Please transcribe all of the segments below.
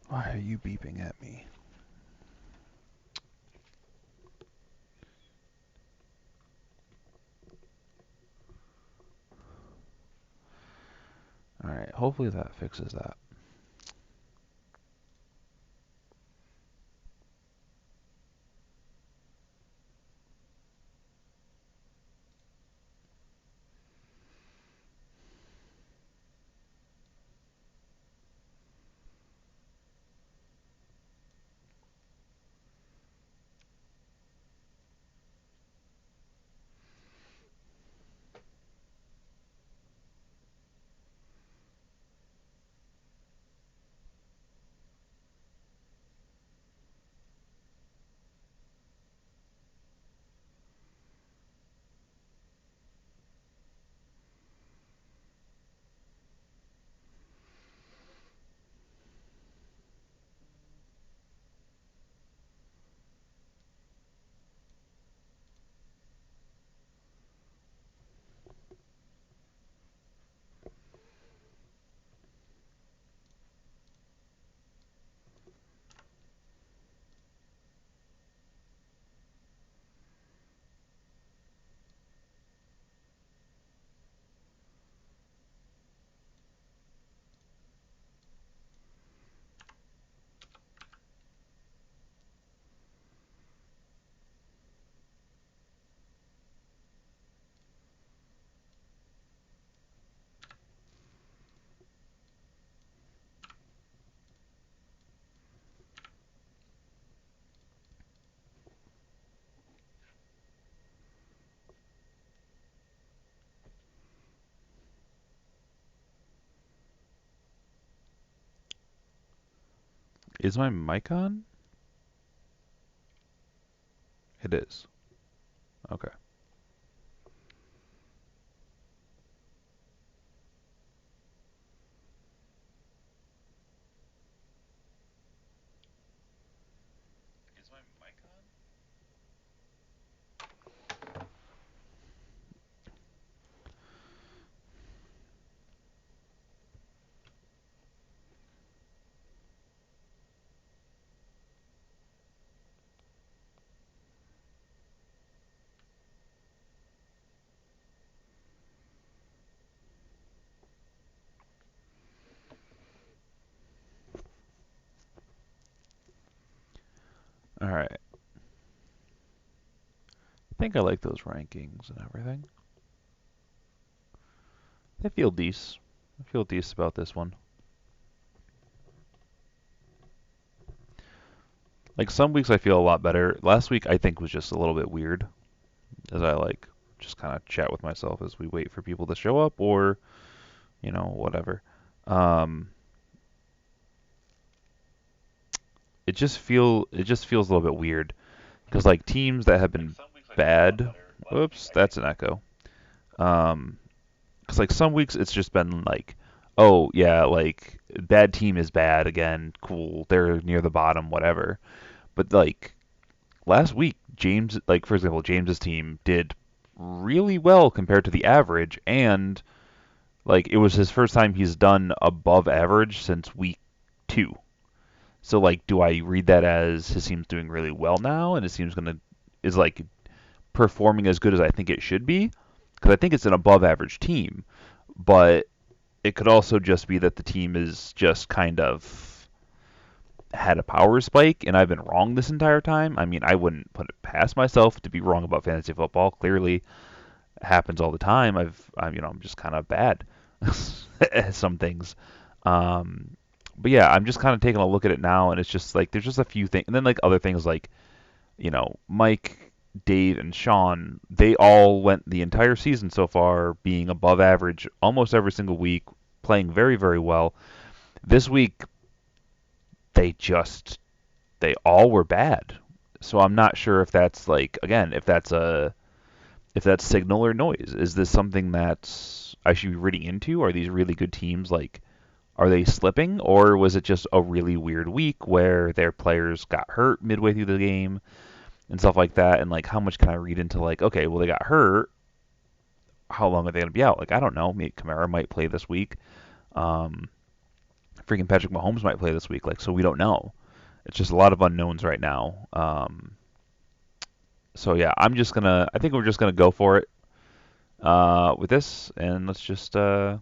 Why are you beeping at me? Alright, hopefully that fixes that. Is my mic on? It is. Okay. Is my mic on? Alright. I think I like those rankings and everything. I feel decent. I feel decent about this one. Like some weeks I feel a lot better. Last week I think was just a little bit weird as I like just kind of chat with myself as we wait for people to show up or, whatever. Um, it just feels a little bit weird because like teams that have been bad. Whoops, that's an echo. Um, because like some weeks it's just been like, oh yeah, like bad team is bad again. Cool, they're near the bottom, whatever. But like last week, James, like for example, James's team did really well compared to the average, and like it was his first time he's done above average since week two. So like, do I read that as his team's doing really well now, and his team's gonna is like performing as good as I think it should be? Because I think it's an above average team, but it could also just be that the team is just kind of had a power spike, and I've been wrong this entire time. I mean, I wouldn't put it past myself to be wrong about fantasy football. Clearly, it happens all the time. I'm just kind of bad at some things. Um, but yeah, I'm just kind of taking a look at it now, and it's just like there's just a few things, and then like other things like Mike, Dave, and Sean. They all went the entire season so far being above average almost every single week, playing very very well. This week they just they all were bad. So I'm not sure if that's like again if that's signal or noise. Is this something that I should be reading into? Are these really good teams like are they slipping or was it just a really weird week where their players got hurt midway through the game and stuff like that and like how much can I read into like okay, well they got hurt, how long are they going to be out? Like I don't know, maybe Kamara might play this week. Um Freaking Patrick Mahomes might play this week, like, so we don't know. It's just a lot of unknowns right now. So yeah, I think we're just gonna go for it with this, and let's just that's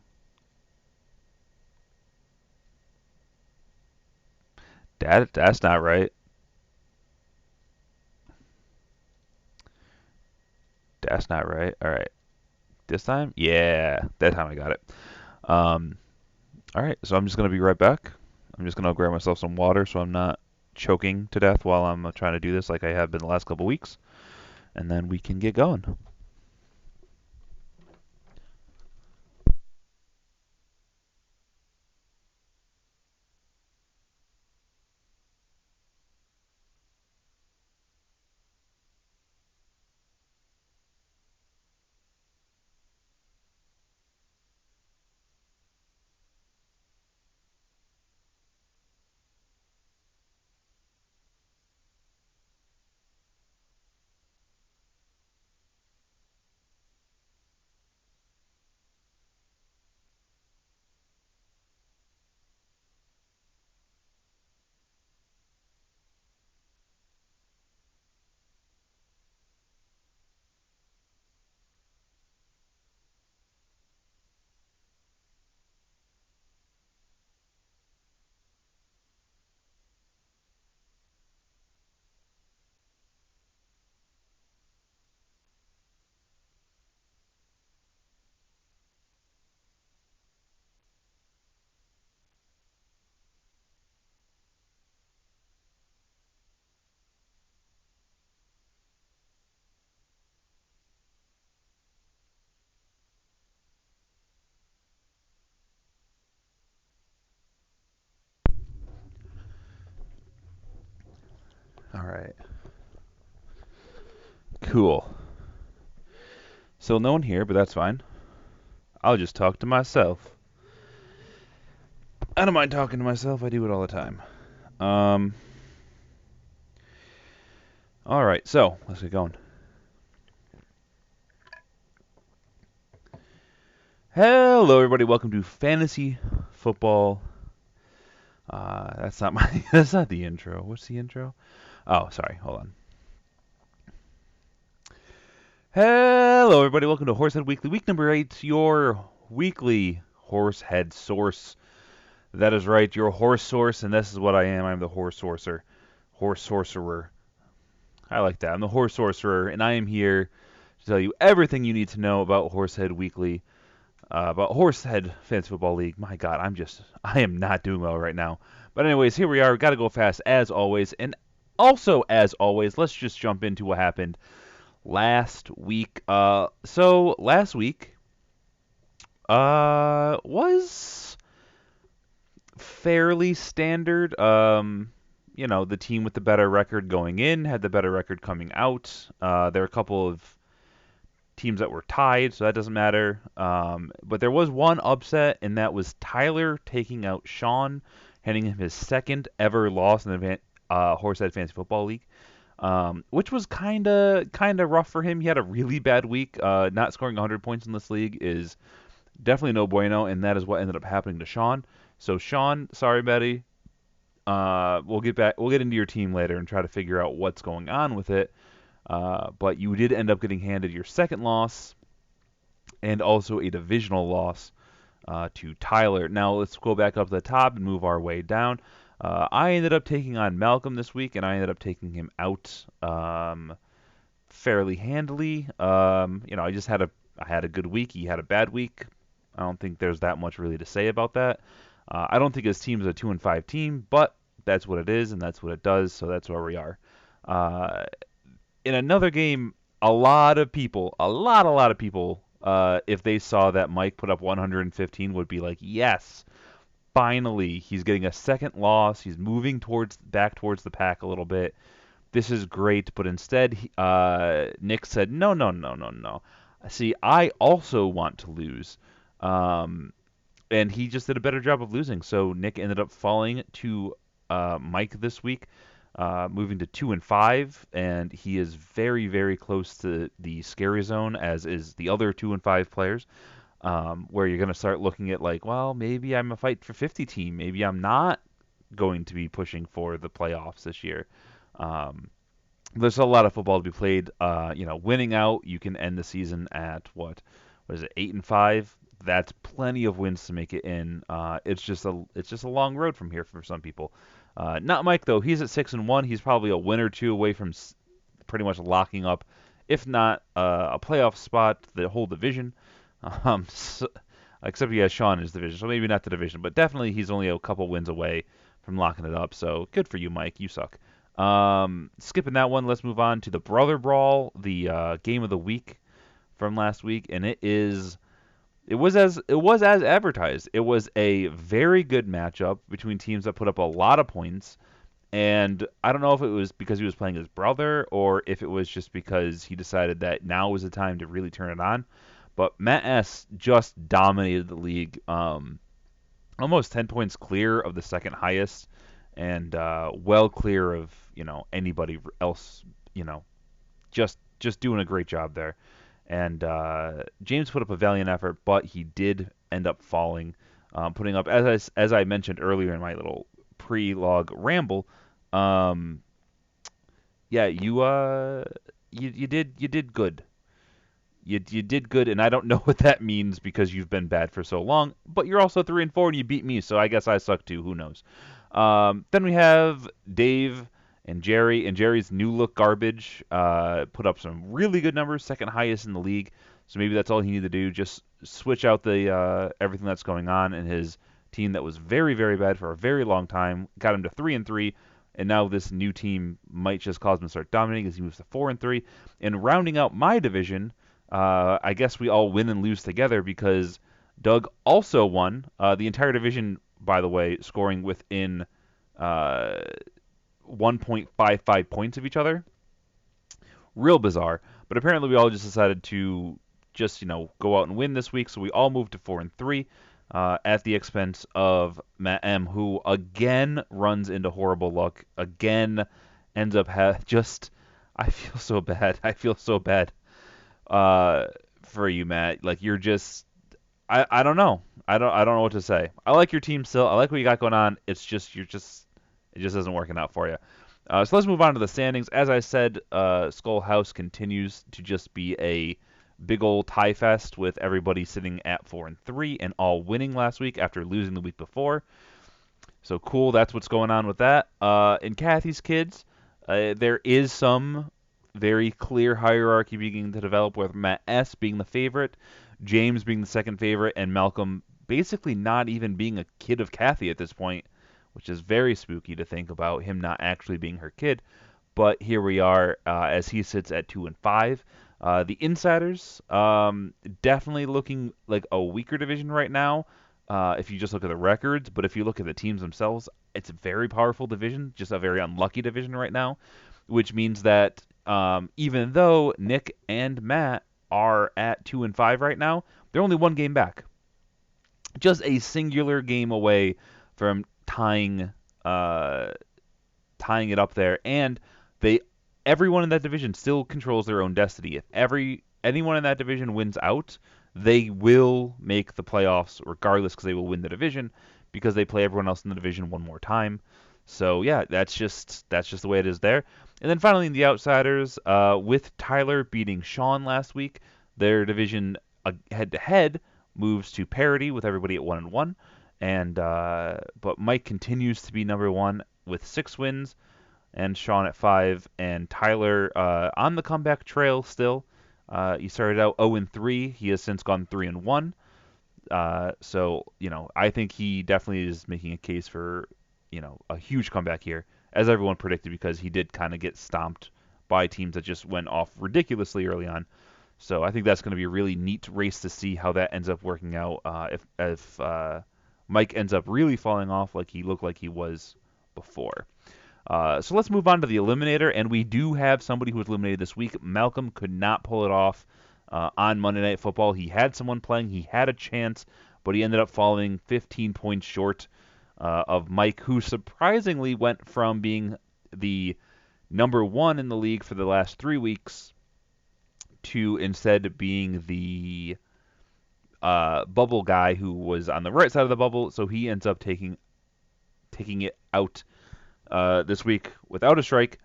not right. That's not right. All right, this time, yeah, that time I got it. Um, all right, so I'm just gonna be right back. I'm just gonna grab myself some water so I'm not choking to death while I'm trying to do this like I have been the last couple weeks, and then we can get going. All right, cool. So no one here, but that's fine. I'll just talk to myself. I don't mind talking to myself. I do it all the time. Um, all right, so let's get going. Hello, everybody. Welcome to Fantasy Football. That's not my. That's not the intro. What's the intro? Oh, sorry. Hold on. Hello, everybody. Welcome to Horsehead Weekly, week number 8. Your weekly Horsehead source. That is right, your horse source, and this is what I am. I'm the horse sorcerer. Horse sorcerer. I like that. I'm the horse sorcerer, and I am here to tell you everything you need to know about Horsehead Weekly, about Horsehead Fantasy Football League. My God, I am not doing well right now. But anyways, here we are. Got to go fast as always, and also as always, let's just jump into what happened last week. So last week was fairly standard. The team with the better record going in had the better record coming out. There are a couple of teams that were tied, so that doesn't matter. But there was one upset, and that was Tyler taking out Sean, handing him his second ever loss in the Horsehead Fantasy Football League, which was kind of rough for him. He had a really bad week. Not scoring 100 points in this league is definitely no bueno, and that is what ended up happening to Sean. So Sean, sorry, buddy. We'll get back. We'll get into your team later and try to figure out what's going on with it. But you did end up getting handed your second loss and also a divisional loss to Tyler. Now let's go back up to the top and move our way down. I ended up taking on Malcolm this week, and I ended up taking him out fairly handily. I had a good week. He had a bad week. I don't think there's that much really to say about that. I don't think his team's a 2-5 team, but that's what it is, and that's what it does. So that's where we are. Uh, in another game, a lot of people, if they saw that Mike put up 115, would be like, yes, finally, he's getting a second loss. He's moving back towards the pack a little bit. This is great, but instead, Nick said, no, no, no, no, no. See, I also want to lose. And he just did a better job of losing. So Nick ended up falling to Mike this week, moving to 2-5, and he is very, very close to the scary zone, as is the other 2-5 players. where you're going to start looking at like, well, maybe I'm a fight for 50 team. Maybe I'm not going to be pushing for the playoffs this year. Um, there's a lot of football to be played. Winning out, you can end the season at what is it, 8-5? That's plenty of wins to make it in. It's just a long road from here for some people. Not Mike though. He's at 6-1. He's probably a win or two away from pretty much locking up, if not a playoff spot, the whole division. So, except he has Sean in his division, so maybe not the division, but definitely he's only a couple wins away from locking it up. So good for you, Mike. You suck. Skipping that one, let's move on to the Brother Brawl, the game of the week from last week, and it was as advertised. It was a very good matchup between teams that put up a lot of points, and I don't know if it was because he was playing his brother or if it was just because he decided that now was the time to really turn it on. But Matt S just dominated the league, almost 10 points clear of the second highest, and well clear of anybody else. You know, just doing a great job there. And James put up a valiant effort, but he did end up falling, putting up as I mentioned earlier in my little pre-log ramble. Um, yeah, you did good. You did good, and I don't know what that means because you've been bad for so long. But you're also 3-4, and you beat me, so I guess I suck too. Who knows? Then we have Dave and Jerry, and Jerry's new look garbage put up some really good numbers, second highest in the league. So maybe that's all he needed to do, just switch out the everything that's going on in his team that was very very bad for a very long time, got him to 3-3, and now this new team might just cause him to start dominating as he moves to 4-3. And rounding out my division, I guess we all win and lose together because Doug also won the entire division. By the way, scoring within uh, 1.55 points of each other. Real bizarre. But apparently, we all just decided to just go out and win this week. So we all moved to 4-3 at the expense of Matt M, who again runs into horrible luck. Again, ends up just. I feel so bad. I feel so bad for you, Matt. Like you're just. I don't know. I don't know what to say. I like your team still. I like what you got going on. It's just it just isn't working out for you. So let's move on to the standings. As I said, Skull House continues to just be a big old tie fest with everybody sitting at 4-3 and all winning last week after losing the week before. So cool. That's what's going on with that. In Kathy's kids, there is some very clear hierarchy beginning to develop with Matt S being the favorite, James being the second favorite, and Malcolm basically not even being a kid of Kathy at this point, which is very spooky to think about him not actually being her kid. But here we are as he sits at 2-5. The Insiders definitely looking like a weaker division right now. If you just look at the records, but if you look at the teams themselves, it's a very powerful division, just a very unlucky division right now, which means that even though Nick and Matt are at 2-5 right now, they're only one game back, just a singular game away from uh, tying it up there, and they everyone in that division still controls their own destiny. If anyone in that division wins out, they will make the playoffs regardless because they will win the division because they play everyone else in the division one more time. So yeah, that's just the way it is there. And then finally in the outsiders, with Tyler beating Sean last week, their division head to head moves to parity with everybody at 1-1. And but Mike continues to be number one with 6 wins, and Sean at 5, and Tyler on the comeback trail still. He started out 0-3. He has since gone 3-1. So I think he definitely is making a case for a huge comeback here, as everyone predicted, because he did kind of get stomped by teams that just went off ridiculously early on. So I think that's going to be a really neat race to see how that ends up working out. If Mike ends up really falling off like he looked like he was before. So let's move on to the Eliminator, and we do have somebody who was eliminated this week. Malcolm could not pull it off on Monday Night Football. He had someone playing, he had a chance, but he ended up falling 15 points short of Mike, who surprisingly went from being the number one in the league for the last 3 weeks to instead being the bubble guy who was on the right side of the bubble, so he ends up taking it out this week without a strike.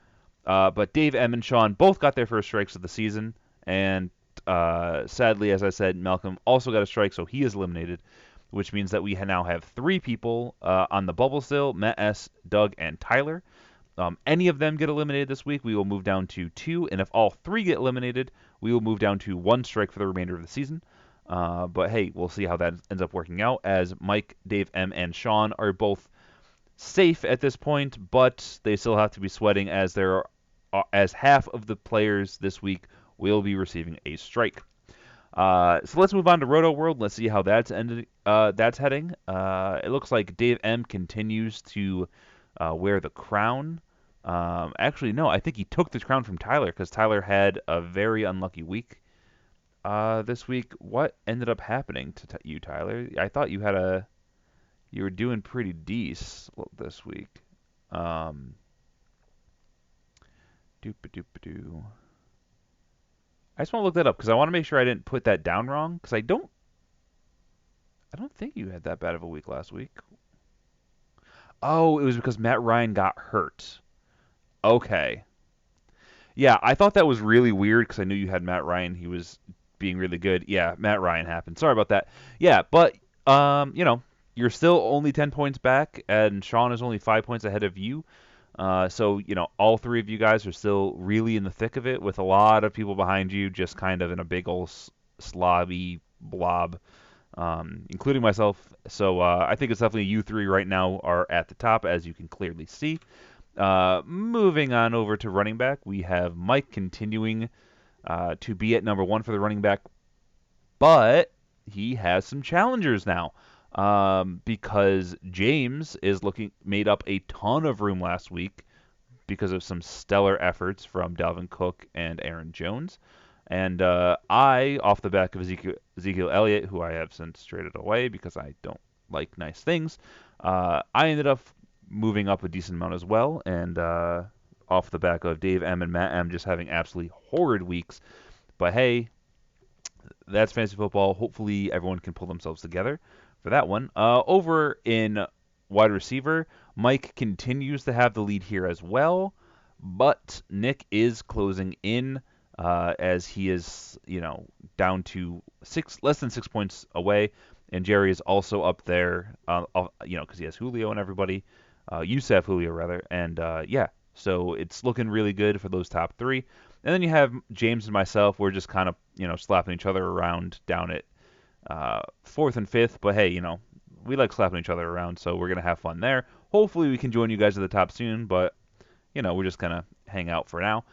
But Dave M and Sean both got their first strikes of the season, and sadly, as I said, Malcolm also got a strike, so he is eliminated, which means that we now have 3 people on the bubble still: Matt S, Doug, and Tyler. Any of them get eliminated this week, we will move down to 2, and if all 3 get eliminated, we will move down to 1 strike for the remainder of the season. But hey, we'll see how that ends up working out, as Mike, Dave M, and Sean are both safe at this point, but they still have to be sweating, as half of the players this week will be receiving a strike. So let's move on to Rotoworld. Let's see how that's heading. It looks like Dave M continues to wear the crown. Actually, no, I think he took the crown from Tyler, because Tyler had a very unlucky week this week. What ended up happening to you, Tyler? I thought you were doing pretty decent this week. Doop-a-doop-a-doo. I just want to look that up because I want to make sure I didn't put that down wrong, because I don't think you had that bad of a week last week. Oh, it was because Matt Ryan got hurt. Okay. Yeah, I thought that was really weird because I knew you had Matt Ryan. He was being really good. Yeah, Matt Ryan happened. Sorry about that. Yeah, but you're still only 10 points back, and Sean is only 5 points ahead of you. So, all 3 of you guys are still really in the thick of it, with a lot of people behind you just kind of in a big old slobby blob, including myself. So I think it's definitely you 3 right now are at the top, as you can clearly see. Moving on over to running back, we have Mike continuing to be at number 1 for the running back, but he has some challengers now. Because James made up a ton of room last week because of some stellar efforts from Dalvin Cook and Aaron Jones. And I, off the back of Ezekiel Elliott, who I have since traded away because I don't like nice things, I ended up moving up a decent amount as well. And off the back of Dave M and Matt M just having absolutely horrid weeks. But hey, that's fantasy football. Hopefully everyone can pull themselves together for that one. Over in wide receiver, Mike continues to have the lead here as well, but Nick is closing in as he is, down to less than 6 points away, and Jerry is also up there, because he has Julio and everybody. Used to have Julio rather, and yeah, so it's looking really good for those top 3. And then you have James and myself. We're just kind of, slapping each other around down at 4th and 5th. But hey, we like slapping each other around, so we're going to have fun there. Hopefully we can join you guys at the top soon, but, we're just going to hang out for now.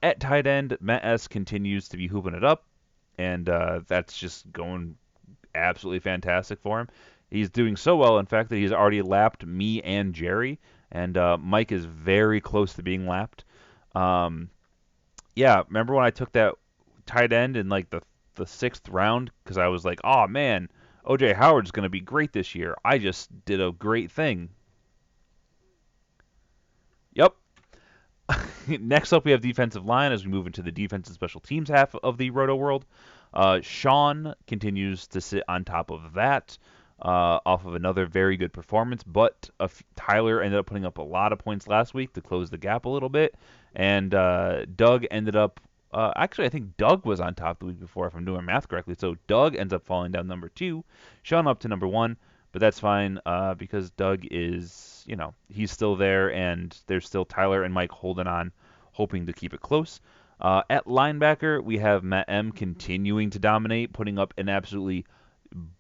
At tight end, Matt S continues to be hooping it up, and that's just going absolutely fantastic for him. He's doing so well, in fact, that he's already lapped me and Jerry, and Mike is very close to being lapped. Yeah, remember when I took that tight end in like the 6th round, because I was like, oh man, O.J. Howard's going to be great this year. I just did a great thing. Yep. Next up, we have defensive line as we move into the defense and special teams half of the Rotoworld. Sean continues to sit on top of that off of another very good performance, but Tyler ended up putting up a lot of points last week to close the gap a little bit, and Doug ended up actually, I think Doug was on top the week before, if I'm doing math correctly. So Doug ends up falling down number 2, Sean up to number 1, but that's fine because Doug is, he's still there, and there's still Tyler and Mike holding on, hoping to keep it close. At linebacker, we have Matt M continuing to dominate, putting up an absolutely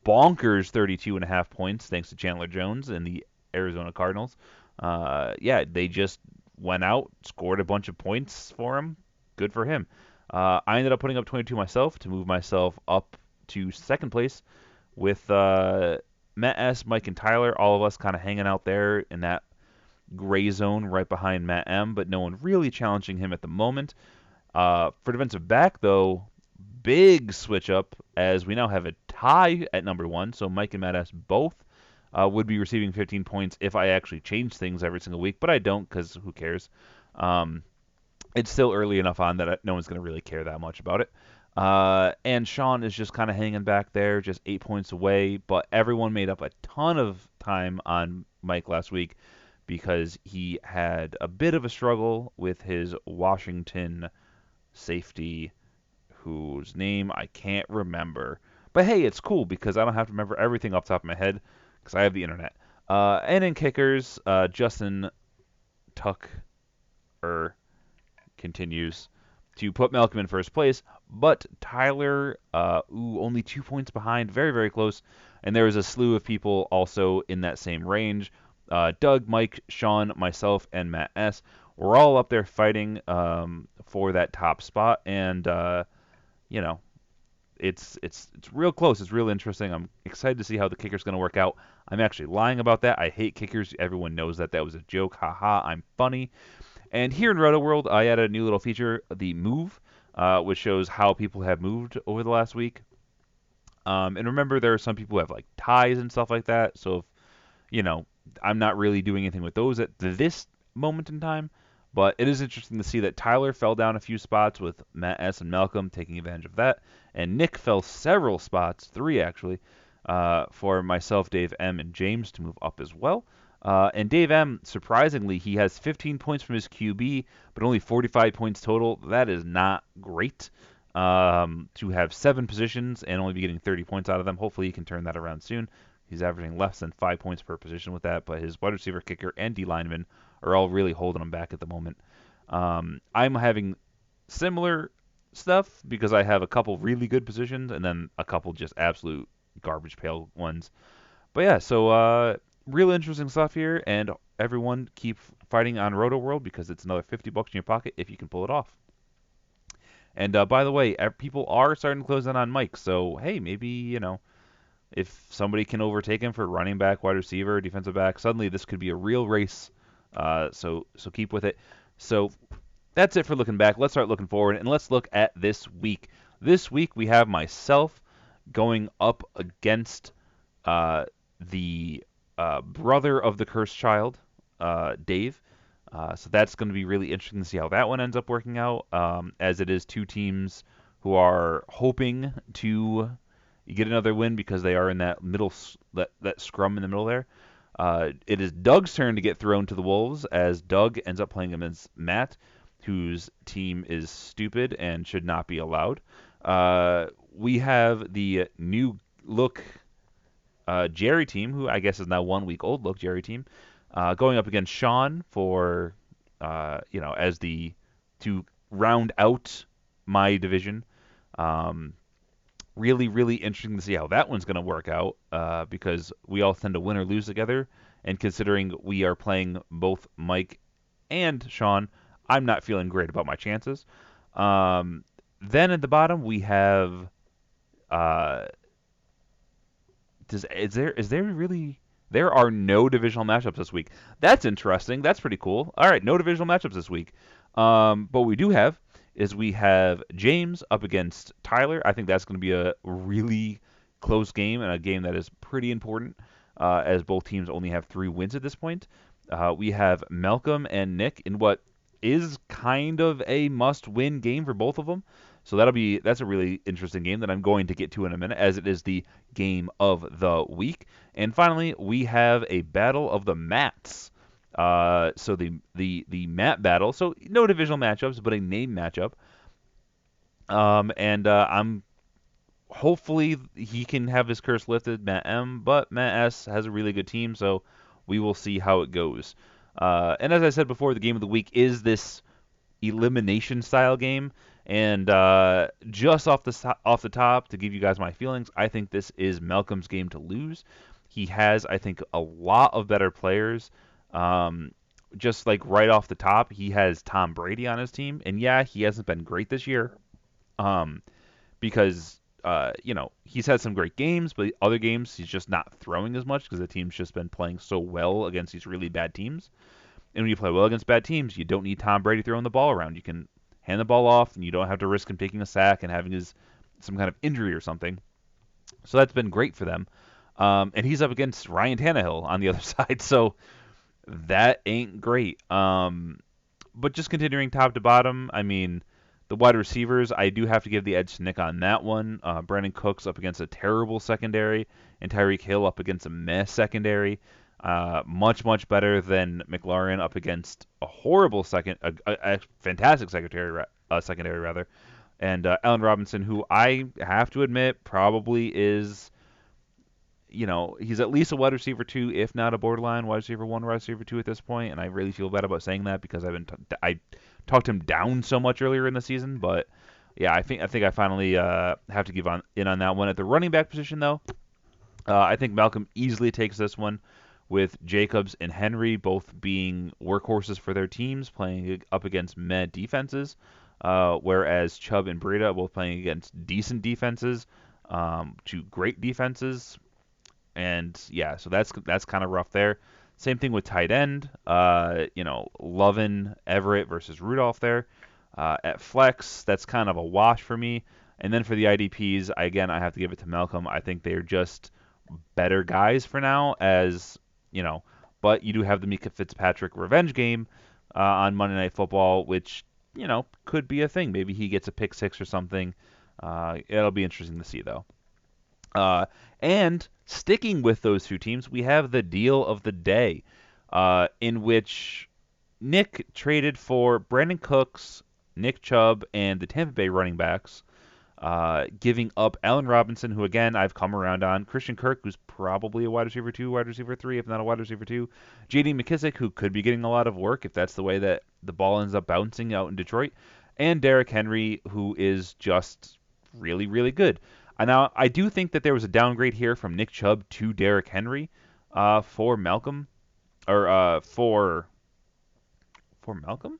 bonkers 32.5 points thanks to Chandler Jones and the Arizona Cardinals. Yeah, they just went out, scored a bunch of points for him. Good for him. I ended up putting up 22 myself to move myself up to 2nd place with Matt S, Mike, and Tyler, all of us kind of hanging out there in that gray zone right behind Matt M, but no one really challenging him at the moment. For defensive back, though, big switch up as we now have a tie at number 1, so Mike and Matt S both would be receiving 15 points if I actually change things every single week, but I don't because who cares? It's still early enough on that no one's going to really care that much about it. And Sean is just kind of hanging back there, just 8 points away. But everyone made up a ton of time on Mike last week because he had a bit of a struggle with his Washington safety, whose name I can't remember. But hey, it's cool because I don't have to remember everything off the top of my head because I have the internet. And in kickers, Justin Tucker continues to put Malcolm in first place, but Tyler, only 2 points behind, very, very close. And there is a slew of people also in that same range. Doug, Mike, Sean, myself, and Matt S. We're all up there fighting for that top spot, and you know, it's real close. It's real interesting. I'm excited to see how the kicker's going to work out. I'm actually lying about that. I hate kickers. Everyone knows that. That was a joke. Haha, I'm funny. And here in RotoWorld, I added a new little feature, the move, which shows how people have moved over the last week. And remember, there are some people who have like ties and stuff like that. So, if, I'm not really doing anything with those at this moment in time. But it is interesting to see that Tyler fell down a few spots with Matt S. and Malcolm taking advantage of that. And Nick fell several spots, 3 actually, for myself, Dave M., and James to move up as well. And Dave M., surprisingly, he has 15 points from his QB, but only 45 points total. That is not great. To have 7 positions and only be getting 30 points out of them. Hopefully he can turn that around soon. He's averaging less than 5 points per position with that, but his wide receiver, kicker, and D lineman are all really holding him back at the moment. I'm having similar stuff because I have a couple really good positions and then a couple just absolute garbage pail ones. But yeah, so real interesting stuff here, and everyone keep fighting on RotoWorld because it's another $50 in your pocket if you can pull it off. And by the way, people are starting to close in on Mike, so hey, maybe if somebody can overtake him for running back, wide receiver, defensive back, suddenly this could be a real race. So keep with it. So that's it for looking back. Let's start looking forward, and let's look at this week. This week we have myself going up against the brother of the cursed child, Dave. So that's going to be really interesting to see how that one ends up working out, as it is 2 teams who are hoping to get another win because they are in that middle that scrum in the middle there. It is Doug's turn to get thrown to the wolves as Doug ends up playing against Matt, whose team is stupid and should not be allowed. We have the new look Jerry team, who I guess is now 1 week old look Jerry team, going up against Sean for as to round out my division. Really, really interesting to see how that one's going to work out because we all tend to win or lose together. And considering we are playing both Mike and Sean, I'm not feeling great about my chances. Then at the bottom we have. Is there really? There are no divisional matchups this week. That's interesting. That's pretty cool. All right, no divisional matchups this week. But we do have is we have James up against Tyler. I think that's going to be a really close game and a game that is pretty important as both teams only have 3 wins at this point. We have Malcolm and Nick in what is kind of a must-win game for both of them. So that's a really interesting game that I'm going to get to in a minute, as it is the game of the week. And finally, we have a battle of the mats. So the mat battle. So no divisional matchups, but a name matchup. I'm hopefully he can have his curse lifted, Matt M. But Matt S has a really good team, so we will see how it goes. And as I said before, the game of the week is this elimination style game. And just off the top, to give you guys my feelings, I think this is Malcolm's game to lose. He has, I think, a lot of better players. Just like right off the top, he has Tom Brady on his team, and yeah, he hasn't been great this year. Because he's had some great games, but other games he's just not throwing as much because the team's just been playing so well against these really bad teams. And when you play well against bad teams, you don't need Tom Brady throwing the ball around. You can hand the ball off, and you don't have to risk him taking a sack and having some kind of injury or something. So that's been great for them. And he's up against Ryan Tannehill on the other side, so that ain't great. But just continuing top to bottom, I mean, The wide receivers, I do have to give the edge to Nick on that one. Brandon Cooks up against a terrible secondary, and Tyreek Hill up against a mess secondary. Much better than McLaurin up against a horrible a fantastic secondary rather, and Allen Robinson, who I have to admit probably is, he's at least a wide receiver two, if not a borderline wide receiver one, wide receiver two at this point. And I really feel bad about saying that because I talked him down so much earlier in the season. But yeah, I think I finally have to give in on that one. At the running back position, though, I think Malcolm easily takes this one, with Jacobs and Henry both being workhorses for their teams, playing up against meh defenses, whereas Chubb and Breida both playing against decent defenses to great defenses. And yeah, so that's kind of rough there. Same thing with tight end. Lovin, Everett versus Rudolph there. At flex, that's kind of a wash for me. And then for the IDPs, I have to give it to Malcolm. I think they're just better guys for now, as but you do have the Mika Fitzpatrick revenge game on Monday Night Football, which could be a thing. Maybe he gets a pick six or something. It'll be interesting to see though. And sticking with those two teams, we have the deal of the day, in which Nick traded for Brandon Cooks, Nick Chubb, and the Tampa Bay running backs, giving up Allen Robinson, who again I've come around on, Christian Kirk, who's probably a wide receiver two, wide receiver three, if not a wide receiver two, J.D. McKissick, who could be getting a lot of work if that's the way that the ball ends up bouncing out in Detroit, and Derrick Henry, who is just really good. Now, I do think that there was a downgrade here from Nick Chubb to Derrick Henry for Malcolm, or for Malcolm.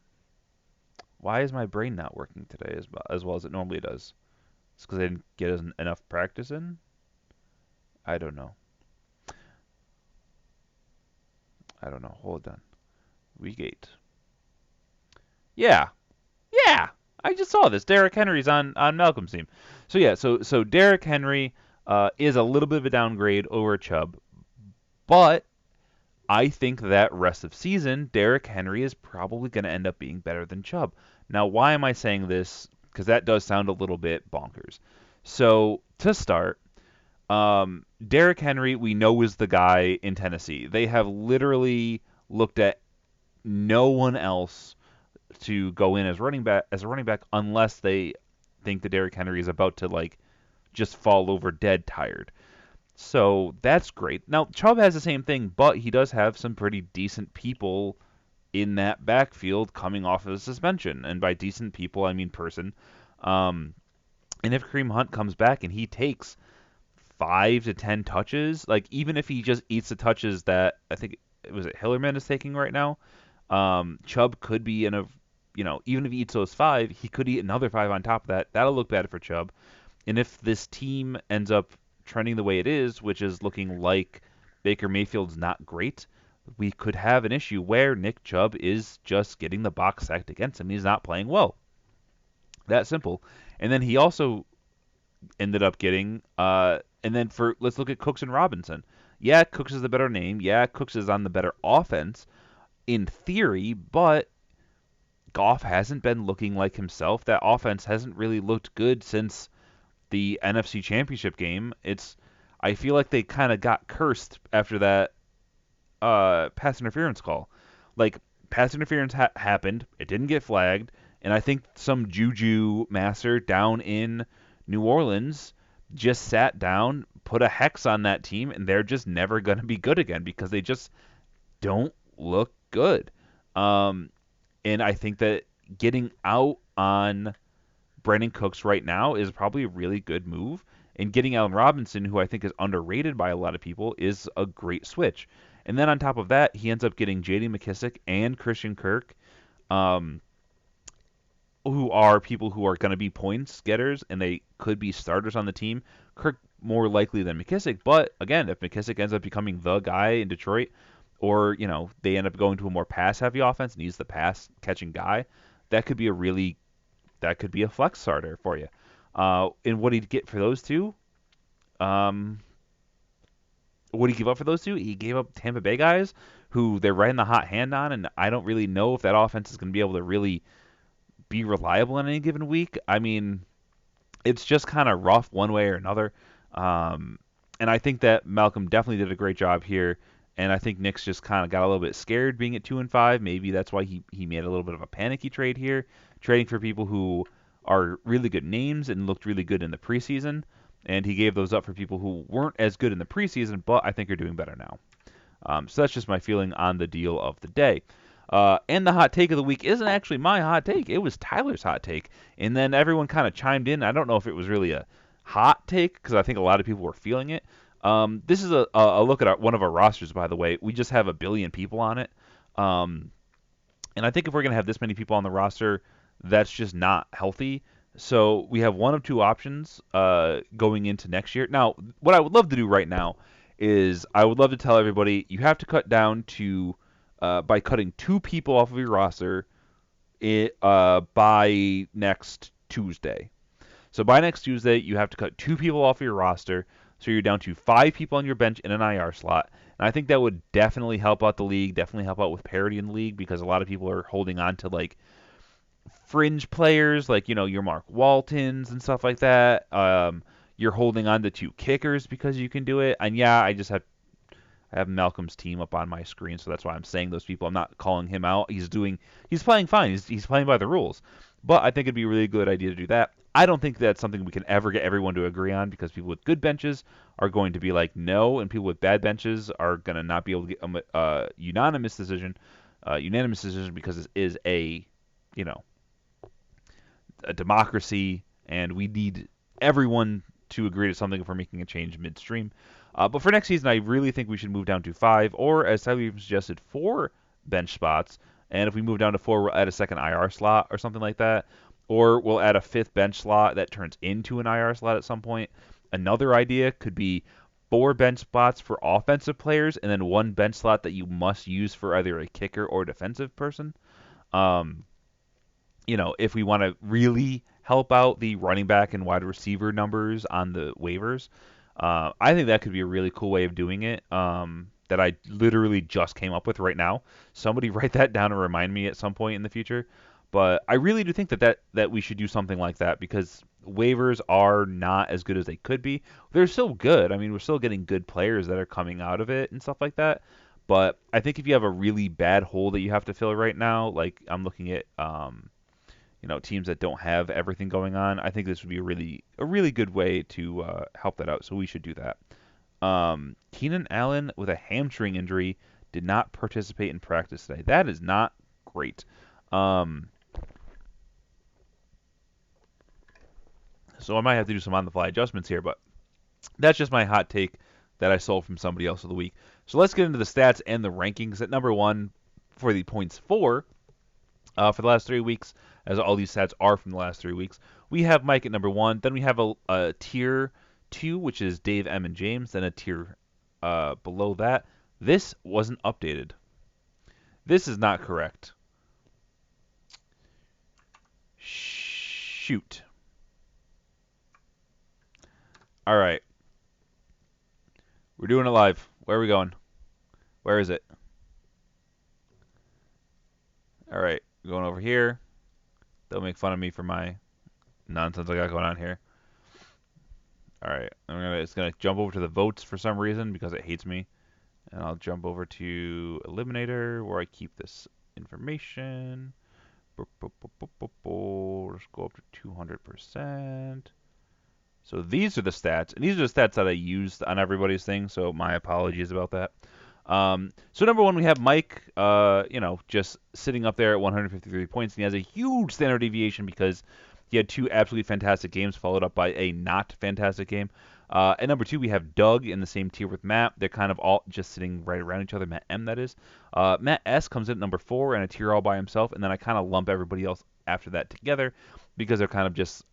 Why is my brain not working today as well as it normally does? It's because I didn't get enough practice in. I don't know. Hold on. Week 8. Yeah. I just saw this. Derrick Henry's on Malcolm's team. So yeah, so Derrick Henry is a little bit of a downgrade over Chubb, but I think that rest of season, Derrick Henry is probably going to end up being better than Chubb. Now, why am I saying this? Because that does sound a little bit bonkers. So to start, Derrick Henry, we know, is the guy in Tennessee. They have literally looked at no one else to go in as a running back unless they think that Derrick Henry is about to just fall over dead tired. So that's great. Now Chubb has the same thing, but he does have some pretty decent people in that backfield coming off of a suspension, and by decent people I mean person. And if Kareem Hunt comes back and he takes 5 to 10 touches, even if he just eats the touches that I think it was Hillerman is taking right now, Chubb could be in a, even if he eats those 5, he could eat another 5 on top of that. That'll look bad for Chubb. And if this team ends up trending the way it is, which is looking like Baker Mayfield's not great, we could have an issue where Nick Chubb is just getting the box sacked against him. He's not playing well. That simple. And then he also ended up getting, and then let's look at Cooks and Robinson. Yeah, Cooks is the better name. Yeah, Cooks is on the better offense in theory, but Goff hasn't been looking like himself. That offense hasn't really looked good since the NFC Championship game. I feel like they kind of got cursed after that pass interference call. Pass interference happened. It didn't get flagged. And I think some juju master down in New Orleans just sat down, put a hex on that team, and they're just never going to be good again because they just don't look good. And I think that getting out on Brandon Cooks right now is probably a really good move. And getting Allen Robinson, who I think is underrated by a lot of people, is a great switch. And then on top of that, he ends up getting J.D. McKissick and Christian Kirk, who are people who are going to be points getters, and they could be starters on the team. Kirk more likely than McKissick, but again, if McKissick ends up becoming the guy in Detroit, or they end up going to a more pass-heavy offense and he's the pass-catching guy, that could be a flex starter for you. And what he'd get for those two, what did he give up for those two? He gave up Tampa Bay guys who they're riding the hot hand on, and I don't really know if that offense is going to be able to really be reliable in any given week. I mean, it's just kind of rough one way or another. Um, and I think that Malcolm definitely did a great job here. And I think Nick's just kind of got a little bit scared being at 2-5. Maybe that's why he made a little bit of a panicky trade here, trading for people who are really good names and looked really good in the preseason. And he gave those up for people who weren't as good in the preseason, but I think are doing better now. So that's just my feeling on the deal of the day. And the hot take of the week isn't actually my hot take. It was Tyler's hot take. And then everyone kind of chimed in. I don't know if it was really a hot take because I think a lot of people were feeling it. This is a look at one of our rosters, by the way. We just have 1 billion people on it. And I think if we're going to have this many people on the roster, that's just not healthy. So we have one of two options going into next year. Now, what I would love to do right now is I would love to tell everybody you have to cut down to by cutting 2 people off of your roster by next Tuesday. So by next Tuesday, you have to cut 2 people off your roster, so you're down to 5 people on your bench in an IR slot. And I think that would definitely help out the league, definitely help out with parity in the league because a lot of people are holding on to like fringe players, like your Mark Waltons and stuff like that. You're holding on to 2 kickers because you can do it. And yeah, I have Malcolm's team up on my screen, so that's why I'm saying those people. I'm not calling him out. He's playing fine. He's playing by the rules. But I think it'd be a really good idea to do that. I don't think that's something we can ever get everyone to agree on because people with good benches are going to be like no, and people with bad benches are going to not be able to get a unanimous decision. Because it is you know, a democracy, and we need everyone to agree to something if we're making a change midstream. But for next season, I really think we should move down to 5, or as Tyler even suggested, 4 bench spots. And if we move down to 4, we'll add a second IR slot or something like that. Or we'll add a 5th bench slot that turns into an IR slot at some point. Another idea could be 4 bench spots for offensive players, and then 1 bench slot that you must use for either a kicker or defensive person. If we want to really help out the running back and wide receiver numbers on the waivers, I think that could be a really cool way of doing it that I literally just came up with right now. Somebody write that down and remind me at some point in the future. But I really do think that we should do something like that because waivers are not as good as they could be. They're still good. I mean, we're still getting good players that are coming out of it and stuff like that. But I think if you have a really bad hole that you have to fill right now, like I'm looking at teams that don't have everything going on, I think this would be a really good way to help that out. So we should do that. Keenan Allen with a hamstring injury did not participate in practice today. That is not great. So I might have to do some on-the-fly adjustments here, but that's just my hot take that I stole from somebody else of the week. So let's get into the stats and the rankings. At number 1 for the points for the last 3 weeks, as all these stats are from the last 3 weeks, we have Mike at number 1. Then we have a tier 2, which is Dave, M, and James. Then a tier below that. This wasn't updated. This is not correct. Shoot. All right. We're doing it live. Where are we going? Where is it? All right. We're going over here. Don't make fun of me for my nonsense I got going on here. All right. It's gonna jump over to the votes for some reason because it hates me. And I'll jump over to Eliminator where I keep this information. Let's go up to 200%. So these are the stats, and these are the stats that I used on everybody's thing, so my apologies about that. So number 1, we have Mike, just sitting up there at 153 points, and he has a huge standard deviation because he had 2 absolutely fantastic games followed up by a not fantastic game. At number 2, we have Doug in the same tier with Matt. They're kind of all just sitting right around each other. Matt M, that is. Matt S comes in at number 4 in a tier all by himself, and then I kind of lump everybody else after that together because they're kind of just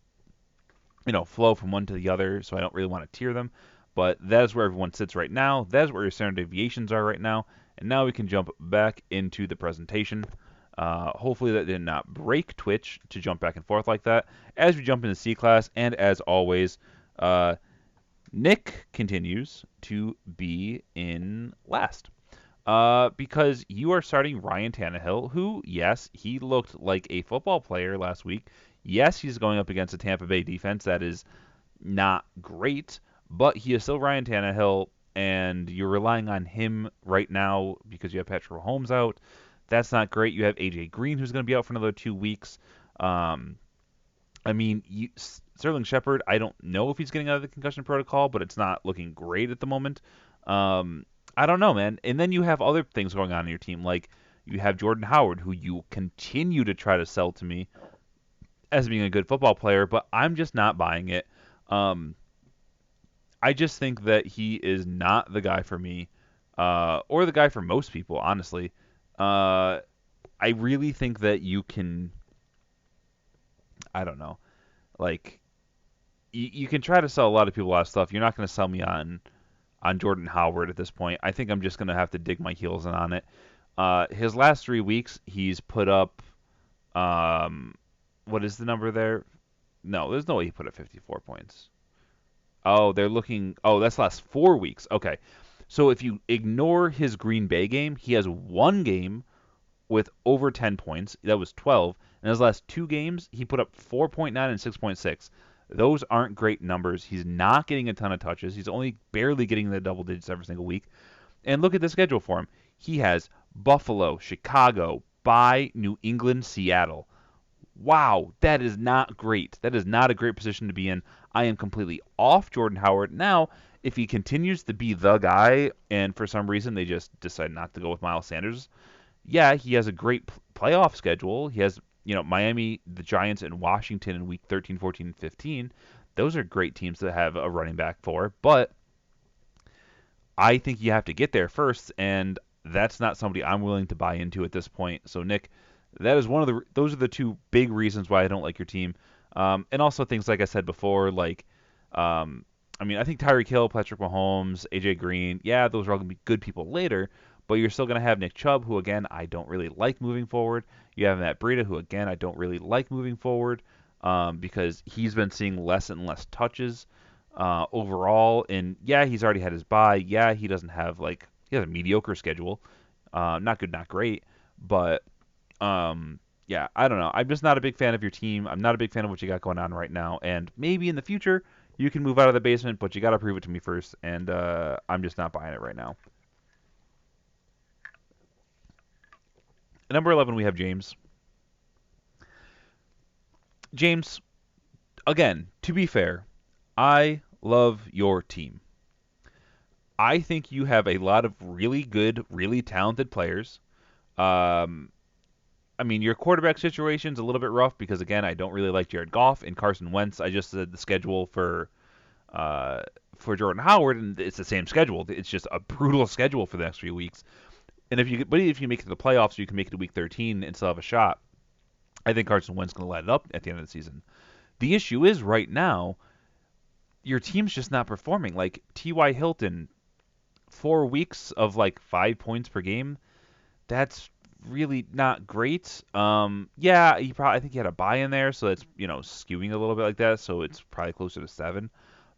flow from one to the other, so I don't really want to tier them. But that is where everyone sits right now. That is where your standard deviations are right now. And now we can jump back into the presentation. Hopefully that did not break Twitch to jump back and forth like that. As we jump into C-Class, and as always, Nick continues to be in last. Because you are starting Ryan Tannehill, who, yes, he looked like a football player last week. Yes, he's going up against a Tampa Bay defense that is not great, but he is still Ryan Tannehill, and you're relying on him right now because you have Patrick Mahomes out. That's not great. You have AJ Green, who's going to be out for another 2 weeks. Um, I mean, Sterling Shepard, I don't know if he's getting out of the concussion protocol, but it's not looking great at the moment. Um, I don't know, man. And then you have other things going on in your team, like you have Jordan Howard, who you continue to try to sell to me as being a good football player, but I'm just not buying it. Um, I just think that he is not the guy for me, or the guy for most people, honestly. Uh, I really think that you can, I don't know, like you can try to sell a lot of people a lot of stuff. You're not going to sell me on Jordan Howard at this point. I think I'm just going to have to dig my heels in on it. His last 3 weeks, he's put up, um, what is the number there? No, there's no way he put up 54 points. Oh, they're looking. Oh, that's last 4 weeks. Okay. So if you ignore his Green Bay game, he has one game with over 10 points. That was 12. In his last 2 games, he put up 4.9 and 6.6. Those aren't great numbers. He's not getting a ton of touches. He's only barely getting the double digits every single week. And look at the schedule for him. He has Buffalo, Chicago, by New England, Seattle. Wow, that is not great. That is not a great position to be in. I am completely off Jordan Howard. Now, if he continues to be the guy, and for some reason they just decide not to go with Miles Sanders, yeah, he has a great playoff schedule. He has, Miami, the Giants, and Washington in week 13, 14, and 15. Those are great teams to have a running back for, but I think you have to get there first, and that's not somebody I'm willing to buy into at this point. So, Nick, that is one of the those are the two big reasons why I don't like your team, and also things like I said before, like, um, I mean, I think Tyreek Hill, Patrick Mahomes, AJ Green, yeah, those are all gonna be good people later, but you're still gonna have Nick Chubb, who again I don't really like moving forward. You have Matt Breida, who again I don't really like moving forward, because he's been seeing less and less touches overall. And yeah, he's already had his bye. Yeah, he doesn't have like he has a mediocre schedule, not good, not great. But yeah, I don't know. I'm just not a big fan of your team. I'm not a big fan of what you got going on right now. And maybe in the future you can move out of the basement, but you got to prove it to me first. And I'm just not buying it right now. At number 11, we have James. James, again, to be fair, I love your team. I think you have a lot of really good, really talented players. Um, I mean, your quarterback situation's a little bit rough because again, I don't really like Jared Goff and Carson Wentz. I just said the schedule uh, for Jordan Howard, and it's the same schedule. It's just a brutal schedule for the next few weeks. And if you make it to the playoffs, you can make it to week 13 and still have a shot. I think Carson Wentz is going to light it up at the end of the season. The issue is right now, your team's just not performing. Like T.Y. Hilton, 4 weeks of like 5 points per game. That's really not great. Yeah, I think he had a buy in there, so it's skewing a little bit like that. So it's probably closer to 7,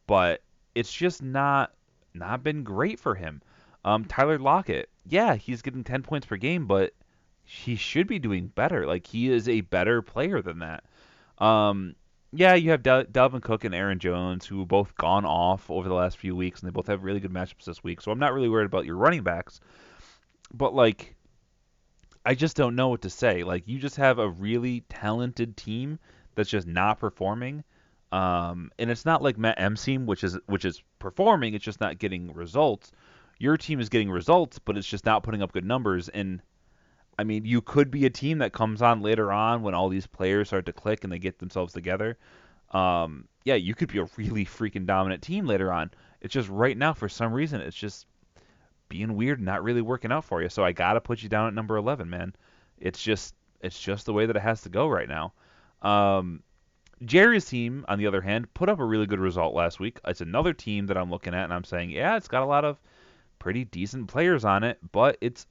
but it's just not been great for him. Tyler Lockett, yeah, he's getting 10 points per game, but he should be doing better. Like he is a better player than that. Um, yeah, you have Dalvin Cook and Aaron Jones, who have both gone off over the last few weeks, and they both have really good matchups this week. So I'm not really worried about your running backs, but like I just don't know what to say. Like you just have a really talented team that's just not performing. And it's not like Matt M's team, which is performing. It's just not getting results. Your team is getting results, but it's just not putting up good numbers. And I mean, you could be a team that comes on later on when all these players start to click and they get themselves together. Yeah, you could be a really freaking dominant team later on. It's just right now, for some reason, it's just being weird and not really working out for you. So I gotta put you down at number 11, man. It's just the way that it has to go right now. Um, Jerry's team, on the other hand, put up a really good result last week. It's another team that I'm looking at and I'm saying, yeah, it's got a lot of pretty decent players on it, but it's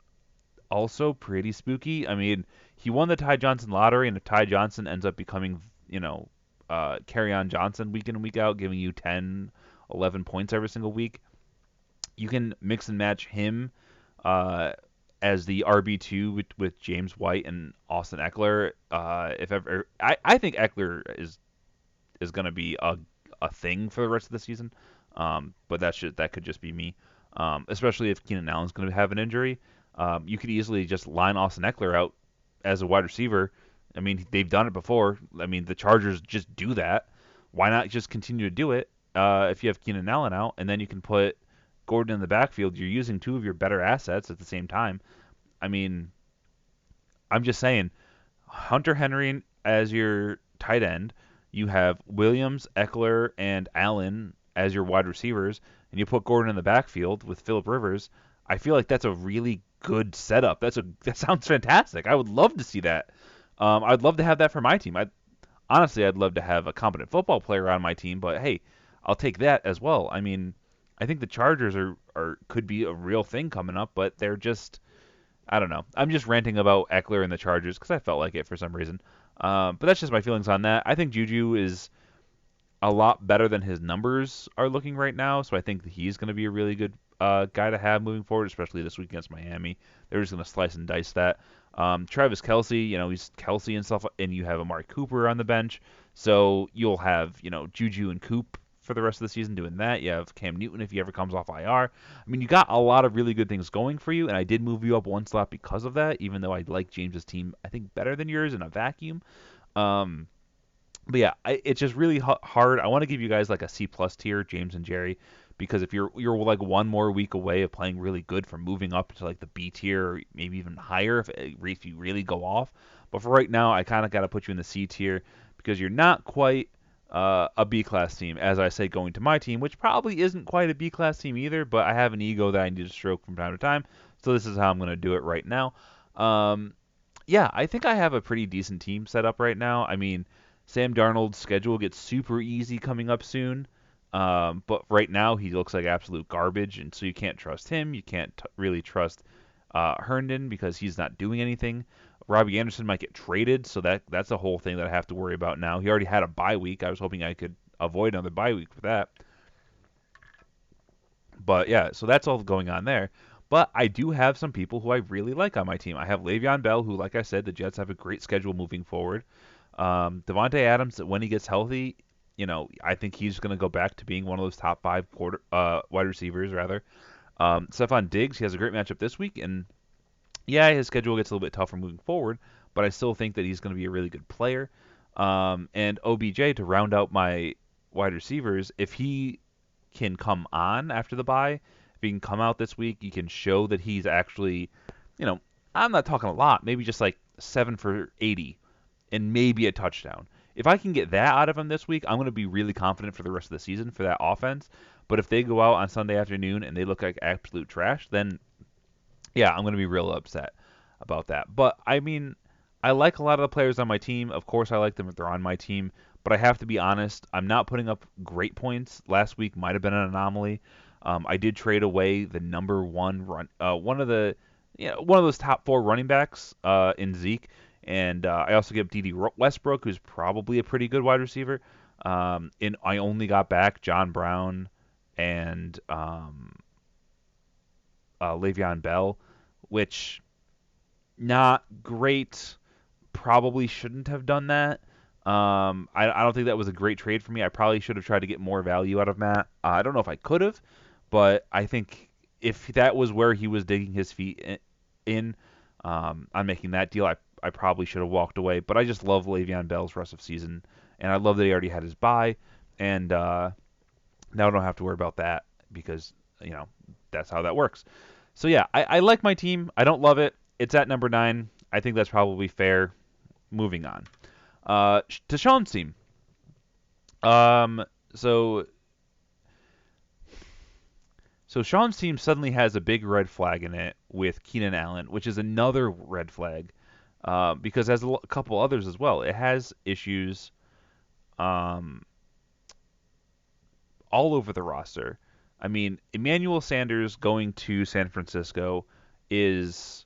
also pretty spooky. I mean, he won the Ty Johnson lottery, and if Ty Johnson ends up becoming, carry on Johnson week in and week out, giving you 10, 11 points every single week, you can mix and match him as the RB2 with James White and Austin Eckler. If ever, I think Eckler is going to be a thing for the rest of the season. But that could just be me. Especially if Keenan Allen's going to have an injury. You could easily just line Austin Eckler out as a wide receiver. I mean, they've done it before. I mean, the Chargers just do that. Why not just continue to do it if you have Keenan Allen out, and then you can put Gordon in the backfield? You're using two of your better assets at the same time. I mean, I'm just saying, Hunter Henry as your tight end. You have Williams, Eckler, and Allen as your wide receivers, and you put Gordon in the backfield with Phillip Rivers. I feel like that's a really good setup. That sounds fantastic. I would love to see that. I'd love to have that for my team. I'd love to have a competent football player on my team, but hey, I'll take that as well. I mean, I think the Chargers are could be a real thing coming up, but they're just I don't know. I'm just ranting about Eckler and the Chargers because I felt like it for some reason. But that's just my feelings on that. I think Juju is a lot better than his numbers are looking right now, so I think that he's going to be a really good guy to have moving forward, especially this week against Miami. They're just going to slice and dice that. Travis Kelsey, he's Kelsey and stuff, and you have Amari Cooper on the bench, so you'll have Juju and Coop for the rest of the season doing that. You have Cam Newton if he ever comes off IR. I mean, you got a lot of really good things going for you, and I did move you up one slot because of that, even though I like James's team, I think, better than yours in a vacuum. Um, but yeah, it's just really hard. I want to give you guys like a C plus tier, James and Jerry, because if you're like one more week away of playing really good from moving up to like the B tier or maybe even higher if you really go off. But for right now, I kind of got to put you in the C tier because you're not quite a B class team, as I say, going to my team, which probably isn't quite a B class team either. But I have an ego that I need to stroke from time to time, so this is how I'm going to do it right now. Um, yeah, I think I have a pretty decent team set up right now. I mean, Sam Darnold's schedule gets super easy coming up soon. But right now he looks like absolute garbage, and so you can't trust him. You can't really trust Herndon because he's not doing anything. Robbie Anderson might get traded, so that's a whole thing that I have to worry about now. He already had a bye week. I was hoping I could avoid another bye week for that. But yeah, so that's all going on there. But I do have some people who I really like on my team. I have Le'Veon Bell, who, like I said, the Jets have a great schedule moving forward. Devontae Adams, when he gets healthy, I think he's going to go back to being one of those top five wide receivers, rather. Stephon Diggs, he has a great matchup this week, and yeah, his schedule gets a little bit tougher moving forward, but I still think that he's going to be a really good player. And OBJ to round out my wide receivers, if he can come on after the bye, if he can come out this week, he can show that he's actually, you know, I'm not talking a lot, maybe just like 7 for 80 and maybe a touchdown. If I can get that out of him this week, I'm going to be really confident for the rest of the season for that offense. But if they go out on Sunday afternoon and they look like absolute trash, then yeah, I'm going to be real upset about that. But I mean, I like a lot of the players on my team. Of course, I like them if they're on my team. But I have to be honest, I'm not putting up great points. Last week might have been an anomaly. I did trade away the number one one of those top four running backs in Zeke, and I also give D.D. Westbrook, who's probably a pretty good wide receiver. And I only got back John Brown and Le'Veon Bell, which not great. Probably shouldn't have done that. I don't think that was a great trade for me. I probably should have tried to get more value out of Matt. I don't know if I could have, but I think if that was where he was digging his feet in on making that deal, I probably should have walked away. But I just love Le'Veon Bell's rest of season, and I love that he already had his bye, and now I don't have to worry about that because that's how that works. So yeah, I like my team. I don't love it. It's at number 9. I think that's probably fair. Moving on. To Sean's team. Um, so so Sean's team suddenly has a big red flag in it with Keenan Allen, which is another red flag because it has a couple others as well. It has issues um, all over the roster. I mean, Emmanuel Sanders going to San Francisco is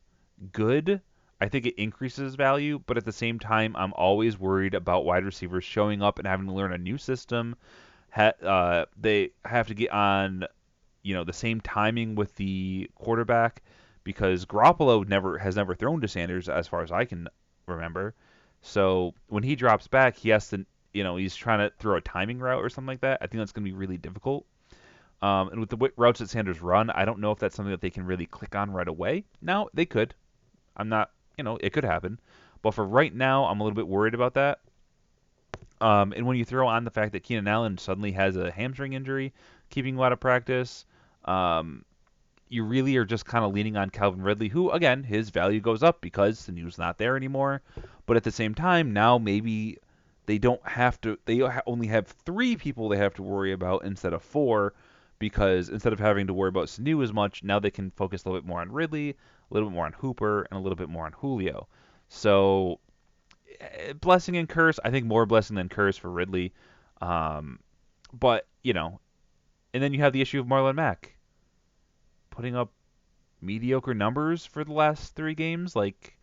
good. I think it increases value, but at the same time, I'm always worried about wide receivers showing up and having to learn a new system. They have to get on, the same timing with the quarterback because Garoppolo never thrown to Sanders as far as I can remember. So when he drops back, he has to, he's trying to throw a timing route or something like that. I think that's going to be really difficult. And with the routes that Sanders run, I don't know if that's something that they can really click on right away. Now, they could. I'm not, it could happen. But for right now, I'm a little bit worried about that. And when you throw on the fact that Keenan Allen suddenly has a hamstring injury, keeping him out of practice, um, you really are just kind of leaning on Calvin Ridley, who, again, his value goes up because Sanu's not there anymore. But at the same time, now maybe they don't have to, only have 3 people they have to worry about instead of 4, because instead of having to worry about Sanu as much, now they can focus a little bit more on Ridley, a little bit more on Hooper, and a little bit more on Julio. So, blessing and curse, I think more blessing than curse for Ridley. Um, but, and then you have the issue of Marlon Mack putting up mediocre numbers for the last 3 games. Like,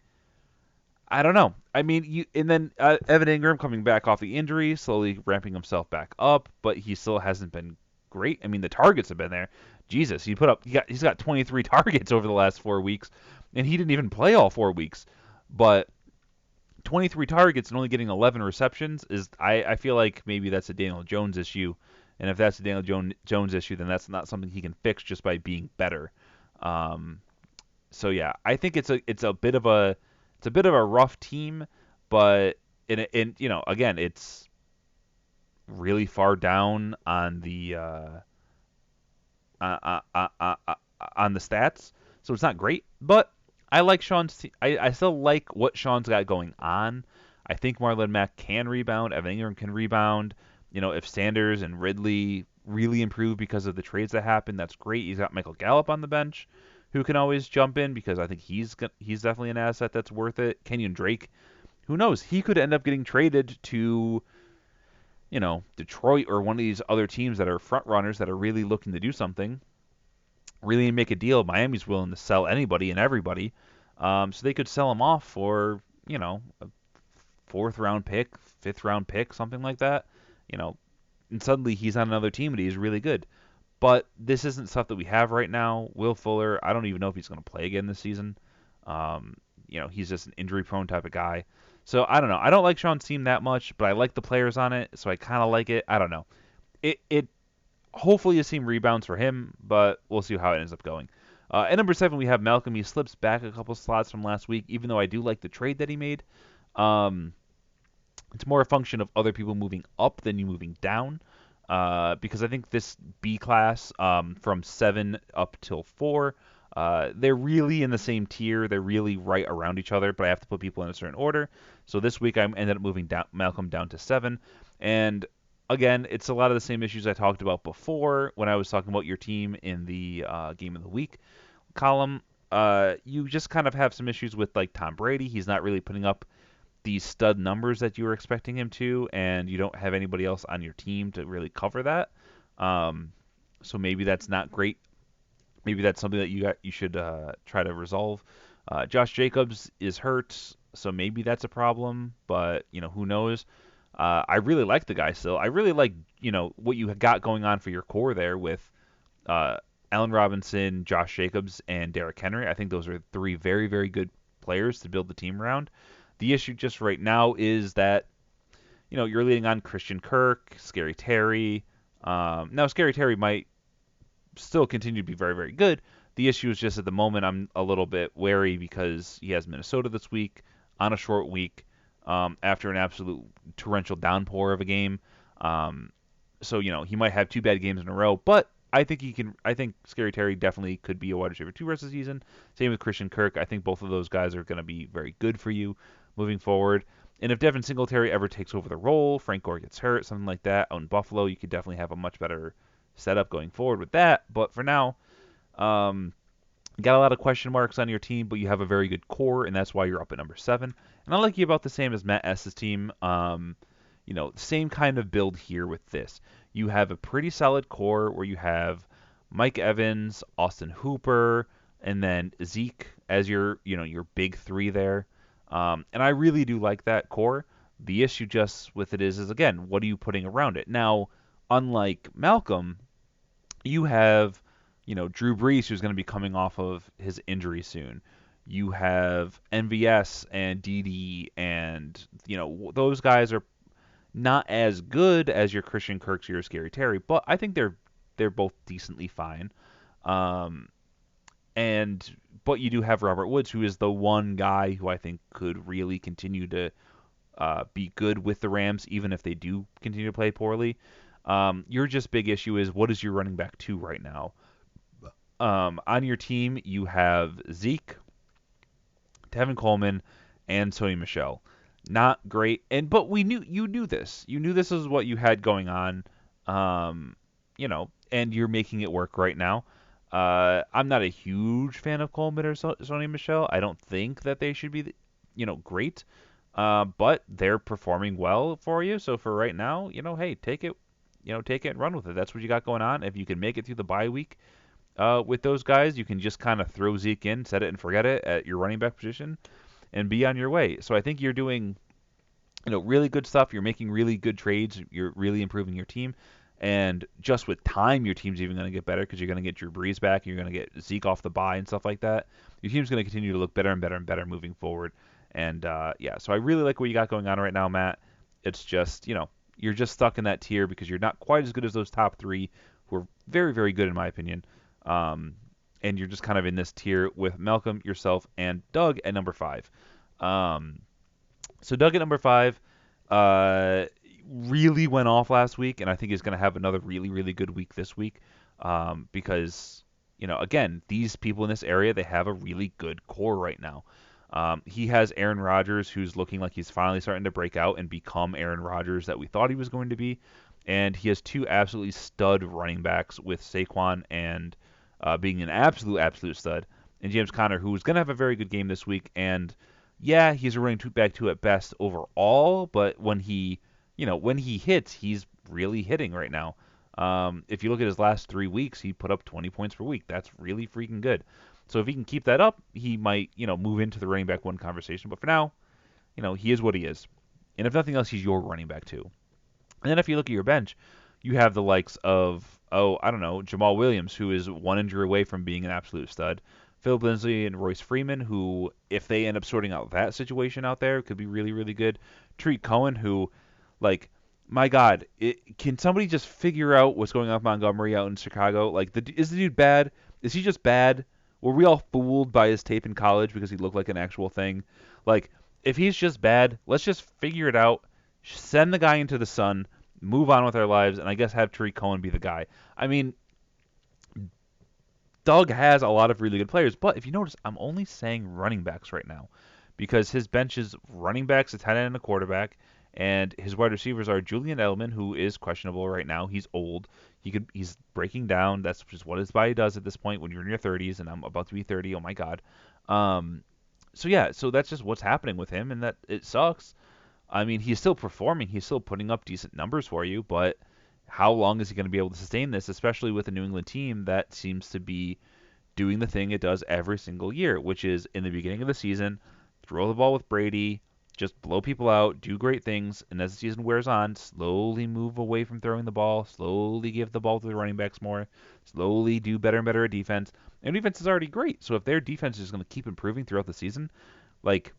I don't know. I mean, and then Evan Ingram coming back off the injury, slowly ramping himself back up, but he still hasn't been great. I mean, the targets have been there. Jesus, he's got 23 targets over the last 4 weeks, and he didn't even play all 4 weeks. But 23 targets and only getting 11 receptions is, I feel like maybe that's a Daniel Jones issue, and if that's a Daniel Jones issue, then that's not something he can fix just by being better. Um, so yeah, I think it's a bit of a rough team, but again, it's really far down on the uh, uh, uh, uh, on the stats, so it's not great. But I like Sean's. I still like what Sean's got going on. I think Marlon Mack can rebound. Evan Ingram can rebound. If Sanders and Ridley really improve because of the trades that happen, that's great. He's got Michael Gallup on the bench, who can always jump in because I think he's definitely an asset that's worth it. Kenyon Drake, who knows? He could end up getting traded to Detroit or one of these other teams that are front runners that are really looking to do something, really make a deal. Miami's willing to sell anybody and everybody, so they could sell him off for a 4th round pick, 5th round pick, something like that. You know, and suddenly he's on another team and he's really good. But this isn't stuff that we have right now. Will Fuller, I don't even know if he's going to play again this season. He's just an injury-prone type of guy. So I don't know. I don't like Sean's team that much, but I like the players on it, so I kind of like it. I don't know. It hopefully a team rebounds for him, but we'll see how it ends up going. At number 7, we have Malcolm. He slips back a couple slots from last week, even though I do like the trade that he made. Um, it's more a function of other people moving up than you moving down. Because I think this B class, from 7 up till 4, they're really in the same tier. They're really right around each other, but I have to put people in a certain order. So this week I ended up moving Malcolm down to 7. And again, it's a lot of the same issues I talked about before when I was talking about your team in the Game of the Week column. You just kind of have some issues with like Tom Brady. He's not really putting up these stud numbers that you were expecting him to, and you don't have anybody else on your team to really cover that. So maybe that's not great. Maybe that's something that you should try to resolve. Josh Jacobs is hurt, so maybe that's a problem. But who knows? I really like the guy still. I really like what you got going on for your core there with uh, Allen Robinson, Josh Jacobs, and Derrick Henry. I think those are 3 very, very good players to build the team around. The issue just right now is that you're leading on Christian Kirk, Scary Terry. Now Scary Terry might still continue to be very, very good. The issue is just at the moment I'm a little bit wary because he has Minnesota this week on a short week, after an absolute torrential downpour of a game. So he might have 2 bad games in a row, but I think he can. I think Scary Terry definitely could be a wide receiver 2 rest of the season. Same with Christian Kirk. I think both of those guys are going to be very good for you moving forward. And if Devin Singletary ever takes over the role, Frank Gore gets hurt, something like that, out in Buffalo, you could definitely have a much better setup going forward with that. But for now, you got a lot of question marks on your team, but you have a very good core, and that's why you're up at number 7. And I like you about the same as Matt S.'s team. Same kind of build here with this. You have a pretty solid core where you have Mike Evans, Austin Hooper, and then Zeke as your big 3 there. And I really do like that core. The issue just with it is again, what are you putting around it? Now, unlike Malcolm, you have Drew Brees, who's going to be coming off of his injury soon. You have MVS and DD, and those guys are not as good as your Christian Kirks or your Scary Terry, but I think they're both decently fine. Um, and but you do have Robert Woods, who is the one guy who I think could really continue to be good with the Rams, even if they do continue to play poorly. Your just big issue is what is your running back two right now? On your team, you have Zeke, Tevin Coleman, and Sony Michelle. Not great, but we knew you knew this. You knew this is what you had going on, and you're making it work right now. I'm not a huge fan of Coleman or Sony Michelle. I don't think that they should be, great. But they're performing well for you. So for right now, hey, take it, take it and run with it. That's what you got going on. If you can make it through the bye week with those guys, you can just kind of throw Zeke in, set it and forget it at your running back position, and be on your way. So I think you're doing, really good stuff. You're making really good trades. You're really improving your team. And just with time, your team's even going to get better because you're going to get Drew Brees back. You're going to get Zeke off the bye and stuff like that. Your team's going to continue to look better and better and better moving forward. And so I really like what you got going on right now, Matt. It's just, you're just stuck in that tier because you're not quite as good as those top three, who are very, very good in my opinion. And you're just kind of in this tier with Malcolm, yourself, and Doug at number 5. So Doug at number 5 really went off last week, and I think he's going to have another really, really good week this week because, again, these people in this area, they have a really good core right now. He has Aaron Rodgers, who's looking like he's finally starting to break out and become Aaron Rodgers that we thought he was going to be. And he has two absolutely stud running backs with Saquon and being an absolute stud, and James Conner, who's going to have a very good game this week. And yeah, he's a running back two at best overall, but when he hits, he's really hitting right now. If you look at his last 3 weeks, he put up 20 points per week. That's really freaking good. So if he can keep that up, he might, move into the running back one conversation. But for now, he is what he is. And if nothing else, he's your running back too. And then if you look at your bench, you have the likes of, I don't know, Jamal Williams, who is one injury away from being an absolute stud. Philip Lindsay and Royce Freeman, who, if they end up sorting out that situation out there, could be really, really good. Tariq Cohen, who, like, my God, can somebody just figure out what's going on with Montgomery out in Chicago? Like, is the dude bad? Is he just bad? Were we all fooled by his tape in college because he looked like an actual thing? Like, if he's just bad, let's just figure it out. Send the guy into the sun, move on with our lives, and I guess have Tariq Cohen be the guy. I mean, Doug has a lot of really good players, but if you notice, I'm only saying running backs right now because his bench is running backs, a tight end, and a quarterback, and his wide receivers are Julian Edelman, who is questionable right now. He's old. He's breaking down. That's just what his body does at this point when you're in your 30s, and I'm about to be 30. Oh my God. So that's just what's happening with him, and that it sucks. I mean, he's still performing. He's still putting up decent numbers for you, but how long is he going to be able to sustain this, especially with a New England team that seems to be doing the thing it does every single year, which is in the beginning of the season, throw the ball with Brady, just blow people out, do great things, and as the season wears on, slowly move away from throwing the ball, slowly give the ball to the running backs more, slowly do better and better at defense. And defense is already great, so if their defense is going to keep improving throughout the season, like,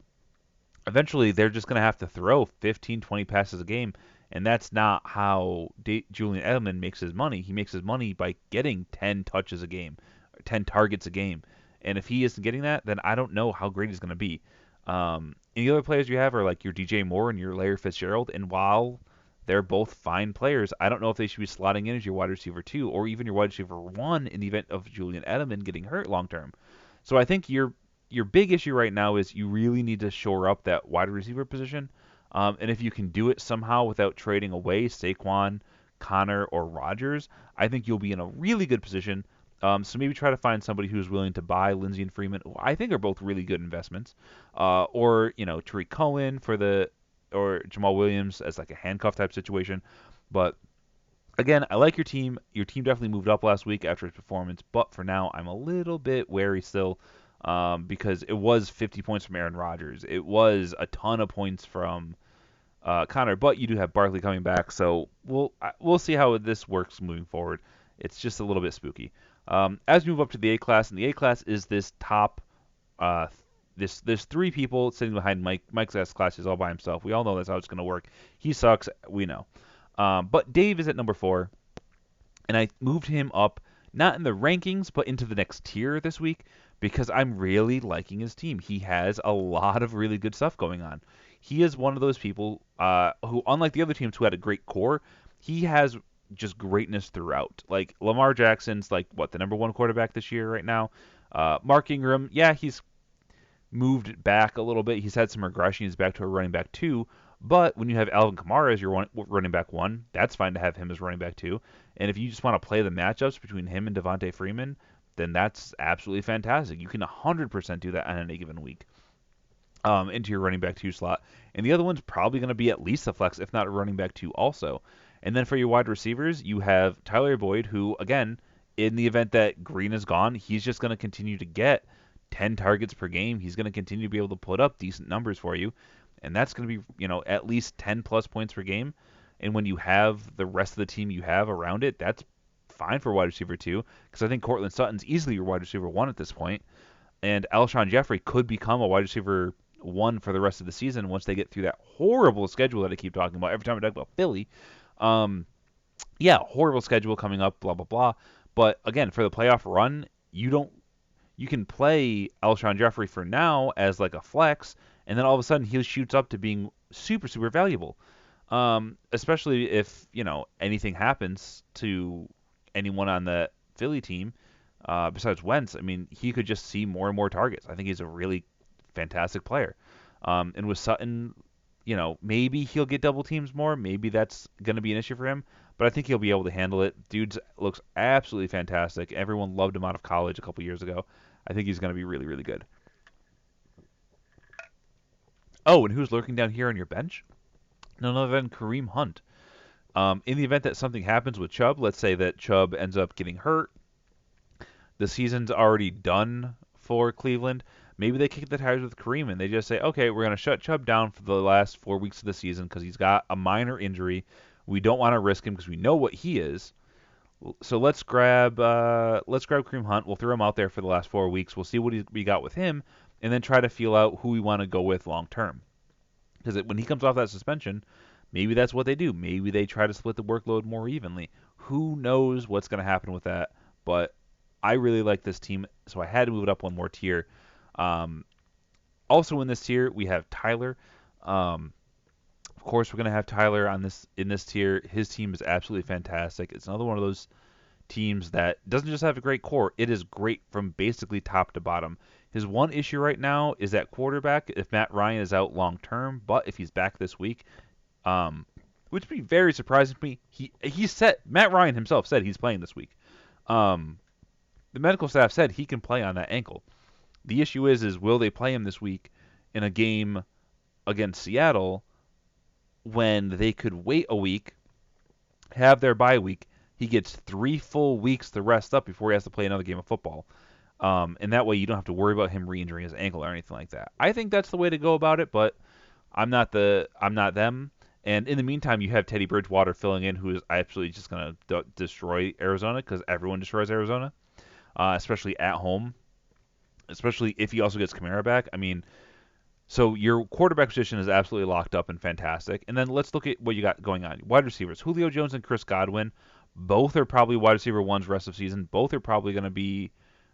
eventually they're just going to have to throw 15, 20 passes a game, and that's not how Julian Edelman makes his money. He makes his money by getting 10 touches a game, 10 targets a game. And if he isn't getting that, then I don't know how great he's going to be. Any other players you have are like your DJ Moore and your Larry Fitzgerald, and while they're both fine players, I don't know if they should be slotting in as your wide receiver 2 or even your wide receiver 1 in the event of Julian Edelman getting hurt long term. So I think your big issue right now is you really need to shore up that wide receiver position. And if you can do it somehow without trading away Saquon, Connor, or Rodgers, I think you'll be in a really good position. So maybe try to find somebody who's willing to buy Lindsey and Freeman, who I think are both really good investments. Or, Tariq Cohen or Jamal Williams as like a handcuff type situation. But again, I like your team. Your team definitely moved up last week after its performance, but for now, I'm a little bit wary still because it was 50 points from Aaron Rodgers. It was a ton of points from Connor, but you do have Barkley coming back, so we'll see how this works moving forward. It's just a little bit spooky. As we move up to the A class, and the A class is this top, uh, there's three people sitting behind Mike. Mike's S class is all by himself. We all know that's how it's going to work. He sucks. We know. But Dave is at number 4, and I moved him up not in the rankings, but into the next tier this week because I'm really liking his team. He has a lot of really good stuff going on. He is one of those people who, unlike the other teams who had a great core, he has just greatness throughout. Like Lamar Jackson's like what, the number 1 quarterback this year right now. Mark Ingram, yeah, he's moved back a little bit. He's had some regression. He's back to a running back 2. But when you have Alvin Kamara as your running back 1, that's fine to have him as running back 2. And if you just want to play the matchups between him and Devontae Freeman, then that's absolutely fantastic. You can 100% do that on any given week into your running back 2 slot. And the other one's probably going to be at least a flex, if not a running back 2 also. And then for your wide receivers, you have Tyler Boyd, who, again, in the event that Green is gone, he's just going to continue to get 10 targets per game. He's going to continue to be able to put up decent numbers for you. And that's going to be, at least 10 plus points per game. And when you have the rest of the team you have around it, that's fine for wide receiver 2. Because I think Cortland Sutton's easily your wide receiver 1 at this point. And Alshon Jeffrey could become a wide receiver 1 for the rest of the season once they get through that horrible schedule that I keep talking about every time I talk about Philly. Yeah, horrible schedule coming up, blah, blah, blah. But again, for the playoff run, you can play Alshon Jeffrey for now as like a flex, and then all of a sudden he shoots up to being super, super valuable. Especially if, anything happens to anyone on the Philly team, besides Wentz. I mean, he could just see more and more targets. I think he's a really fantastic player. And with Sutton, maybe he'll get double teams more. Maybe that's going to be an issue for him. But I think he'll be able to handle it. Dude looks absolutely fantastic. Everyone loved him out of college a couple years ago. I think he's going to be really, really good. Oh, and who's lurking down here on your bench? None other than Kareem Hunt. In the event that something happens with Chubb, let's say that Chubb ends up getting hurt, the season's already done for Cleveland. Maybe they kick the tires with Kareem and they just say, okay, we're going to shut Chubb down for the last 4 weeks of the season because he's got a minor injury. We don't want to risk him because we know what he is. So let's grab Kareem Hunt. We'll throw him out there for the last 4 weeks. We'll see what we got with him, and then try to feel out who we want to go with long term. Because when he comes off that suspension, maybe that's what they do. Maybe they try to split the workload more evenly. Who knows what's going to happen with that? But I really like this team, so I had to move it up one more tier. Also in this tier, we have Tyler. Of course, we're going to have Tyler in this tier. His team is absolutely fantastic. It's another one of those teams that doesn't just have a great core. It is great from basically top to bottom. His one issue right now is at quarterback. If Matt Ryan is out long term, but if he's back this week, which would be very surprising to me. Matt Ryan himself said he's playing this week. The medical staff said he can play on that ankle. The issue is will they play him this week in a game against Seattle when they could wait a week, have their bye week. He gets 3 full weeks to rest up before he has to play another game of football. And that way you don't have to worry about him re-injuring his ankle or anything like that. I think that's the way to go about it, but I'm not them. And in the meantime, you have Teddy Bridgewater filling in, who is absolutely just going to destroy Arizona because everyone destroys Arizona, especially at home, especially if he also gets Kamara back. I mean, so your quarterback position is absolutely locked up and fantastic. And then let's look at what you got going on. Wide receivers, Julio Jones and Chris Godwin. Both are probably wide receiver 1s rest of season. Both are probably going to be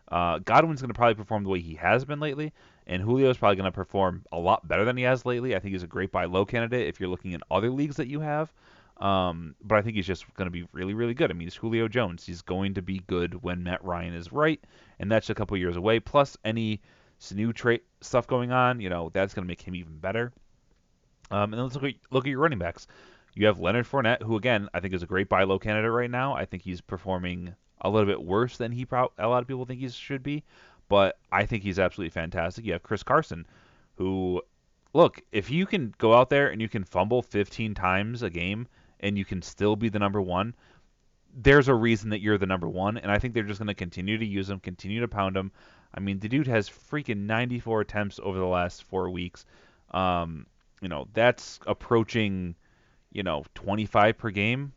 Godwin's going to probably perform the way he has been lately, and Julio's probably going to perform a lot better than he has lately. I think he's a great buy low candidate if you're looking in other leagues that you have. But I think he's just going to be really, really good. I mean, he's Julio Jones. He's going to be good when Matt Ryan is right, and that's a couple years away. Plus, any new trait stuff going on, that's going to make him even better. And then let's look at your running backs. You have Leonard Fournette, who, again, I think is a great buy low candidate right now. I think he's performing a little bit worse than a lot of people think he should be, but I think he's absolutely fantastic. You have Chris Carson, who, look, if you can go out there and you can fumble 15 times a game and you can still be the number 1, there's a reason that you're the number 1, and I think they're just going to continue to use him, continue to pound him. I mean, the dude has freaking 94 attempts over the last 4 weeks. That's approaching, 25 per game.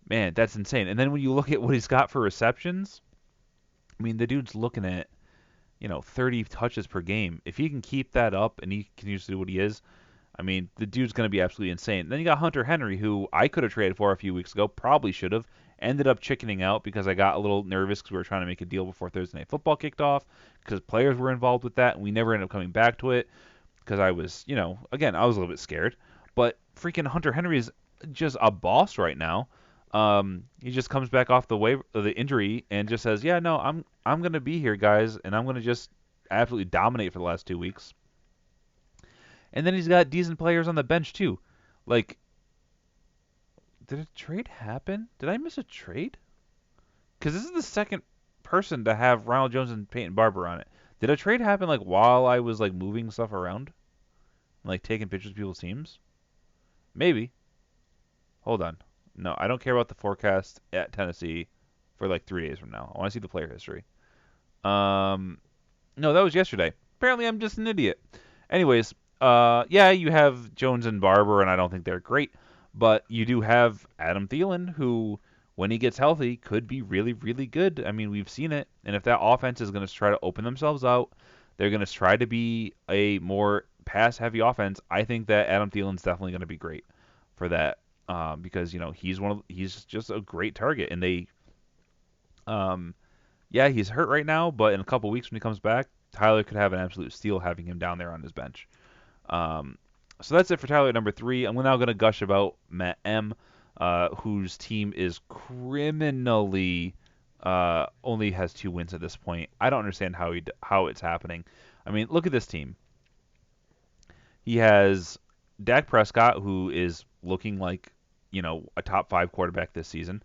Man, that's insane. And then when you look at what he's got for receptions, I mean, the dude's looking at 30 touches per game. If he can keep that up and he continues to do what he is, I mean, the dude's going to be absolutely insane. Then you got Hunter Henry, who I could have traded for a few weeks ago, probably should have. Ended up chickening out because I got a little nervous because we were trying to make a deal before Thursday Night Football kicked off because players were involved with that, and we never ended up coming back to it because I was, again, I was a little bit scared. But freaking Hunter Henry is just a boss right now. He just comes back off the injury and just says, "Yeah, no, I'm gonna be here, guys, and I'm gonna just absolutely dominate for the last 2 weeks." And then he's got decent players on the bench too. Like, did a trade happen? Did I miss a trade? Because this is the second person to have Ronald Jones and Peyton Barber on it. Did a trade happen like while I was like moving stuff around, like taking pictures of people's teams? Maybe. Hold on. No, I don't care about the forecast at Tennessee for like 3 days from now. I want to see the player history. Um, no, that was yesterday. Apparently, I'm just an idiot. Anyways, yeah, you have Jones and Barber, and I don't think they're great, but you do have Adam Thielen, who, when he gets healthy, could be really, really good. I mean, we've seen it, and if that offense is going to try to open themselves out, they're going to try to be a more pass-heavy offense. I think that Adam Thielen's definitely going to be great for that, because he's just a great target, and um, yeah, he's hurt right now, but in a couple weeks when he comes back, Tyler could have an absolute steal having him down there on his bench. Um, so that's it for Tyler at number 3. I'm now going to gush about Matt M, whose team is criminally only has 2 wins at this point. I don't understand how it's happening. I mean, look at this team. He has Dak Prescott, who is looking like a top 5 quarterback this season.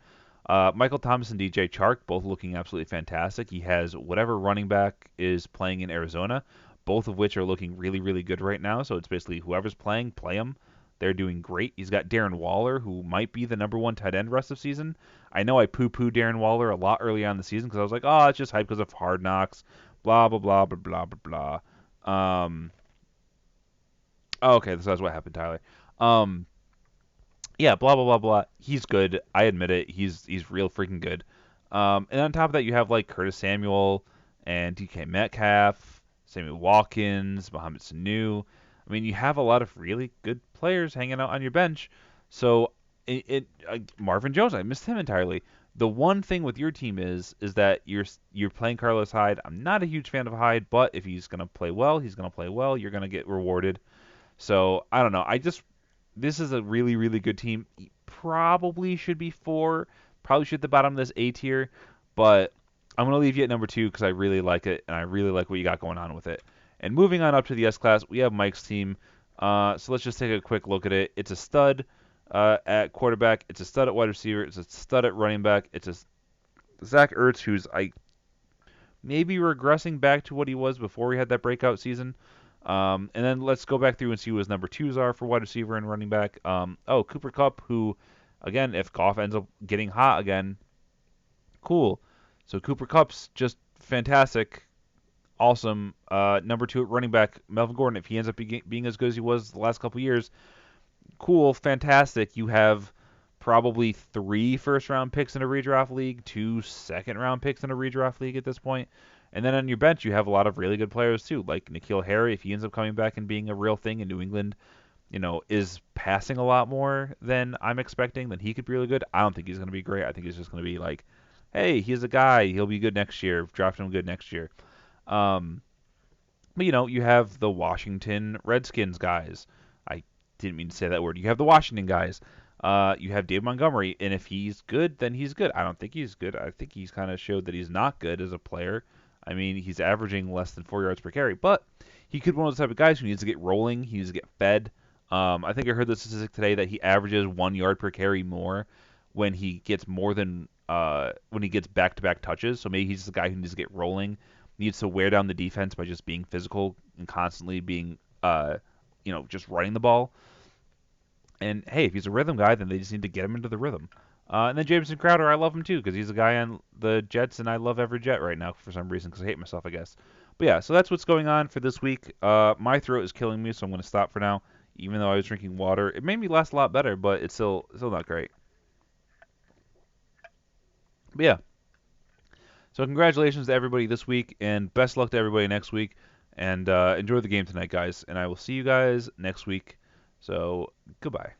Michael Thomas and DJ Chark, both looking absolutely fantastic. He has whatever running back is playing in Arizona, both of which are looking really, really good right now. So it's basically whoever's playing, play them. They're doing great. He's got Darren Waller, who might be the number 1 tight end rest of season. I know I poo-pooed Darren Waller a lot early on in the season because I was like, oh, it's just hype because of Hard Knocks, blah, blah, blah, blah, blah, blah, blah. Oh, okay, so that's what happened, Tyler. Um, yeah, blah blah blah blah. He's good. I admit it. He's real freaking good. And on top of that, you have like Curtis Samuel and DK Metcalf, Samuel Watkins, Mohamed Sanu. I mean, you have a lot of really good players hanging out on your bench. So Marvin Jones, I missed him entirely. The one thing with your team is that you're playing Carlos Hyde. I'm not a huge fan of Hyde, but if he's gonna play well, he's gonna play well. You're gonna get rewarded. So I don't know. This is a really, really good team. Probably should be 4. Probably should at the bottom of this A tier. But I'm going to leave you at number 2 because I really like it, and I really like what you got going on with it. And moving on up to the S class, we have Mike's team. So let's just take a quick look at it. It's a stud at quarterback. It's a stud at wide receiver. It's a stud at running back. It's a Zach Ertz, who's maybe regressing back to what he was before he had that breakout season. And then let's go back through and see who his number 2s are for wide receiver and running back. Cooper Kupp, who, again, if Goff ends up getting hot again, cool. So Cooper Kupp's just fantastic, awesome. Number 2 at running back, Melvin Gordon, if he ends up being as good as he was the last couple years, cool, fantastic. You have probably 3 first-round picks in a redraft league, 2 second-round picks in a redraft league at this point. And then on your bench, you have a lot of really good players too, like N'Keal Harry. If he ends up coming back and being a real thing in New England, is passing a lot more than I'm expecting, then he could be really good. I don't think he's going to be great. I think he's just going to be like, hey, he's a guy. He'll be good next year. Draft him good next year. Um, but you have the Washington Redskins guys. I didn't mean to say that word. You have the Washington guys. You have Dave Montgomery, and if he's good, then he's good. I don't think he's good. I think he's kind of showed that he's not good as a player. I mean, he's averaging less than 4 yards per carry, but he could be one of those type of guys who needs to get rolling. He needs to get fed. I think I heard the statistic today that he averages 1 yard per carry more when he gets when he gets back-to-back touches. So maybe he's just a guy who needs to get rolling, needs to wear down the defense by just being physical and constantly being, just running the ball. And hey, if he's a rhythm guy, then they just need to get him into the rhythm. And then Jameson Crowder, I love him too because he's a guy on the Jets, and I love every Jet right now for some reason because I hate myself, I guess. But yeah, so that's what's going on for this week. My throat is killing me, so I'm going to stop for now. Even though I was drinking water, it made me last a lot better, but it's still not great. But yeah, So congratulations to everybody this week, and best luck to everybody next week. And enjoy the game tonight, guys. And I will see you guys next week. So goodbye.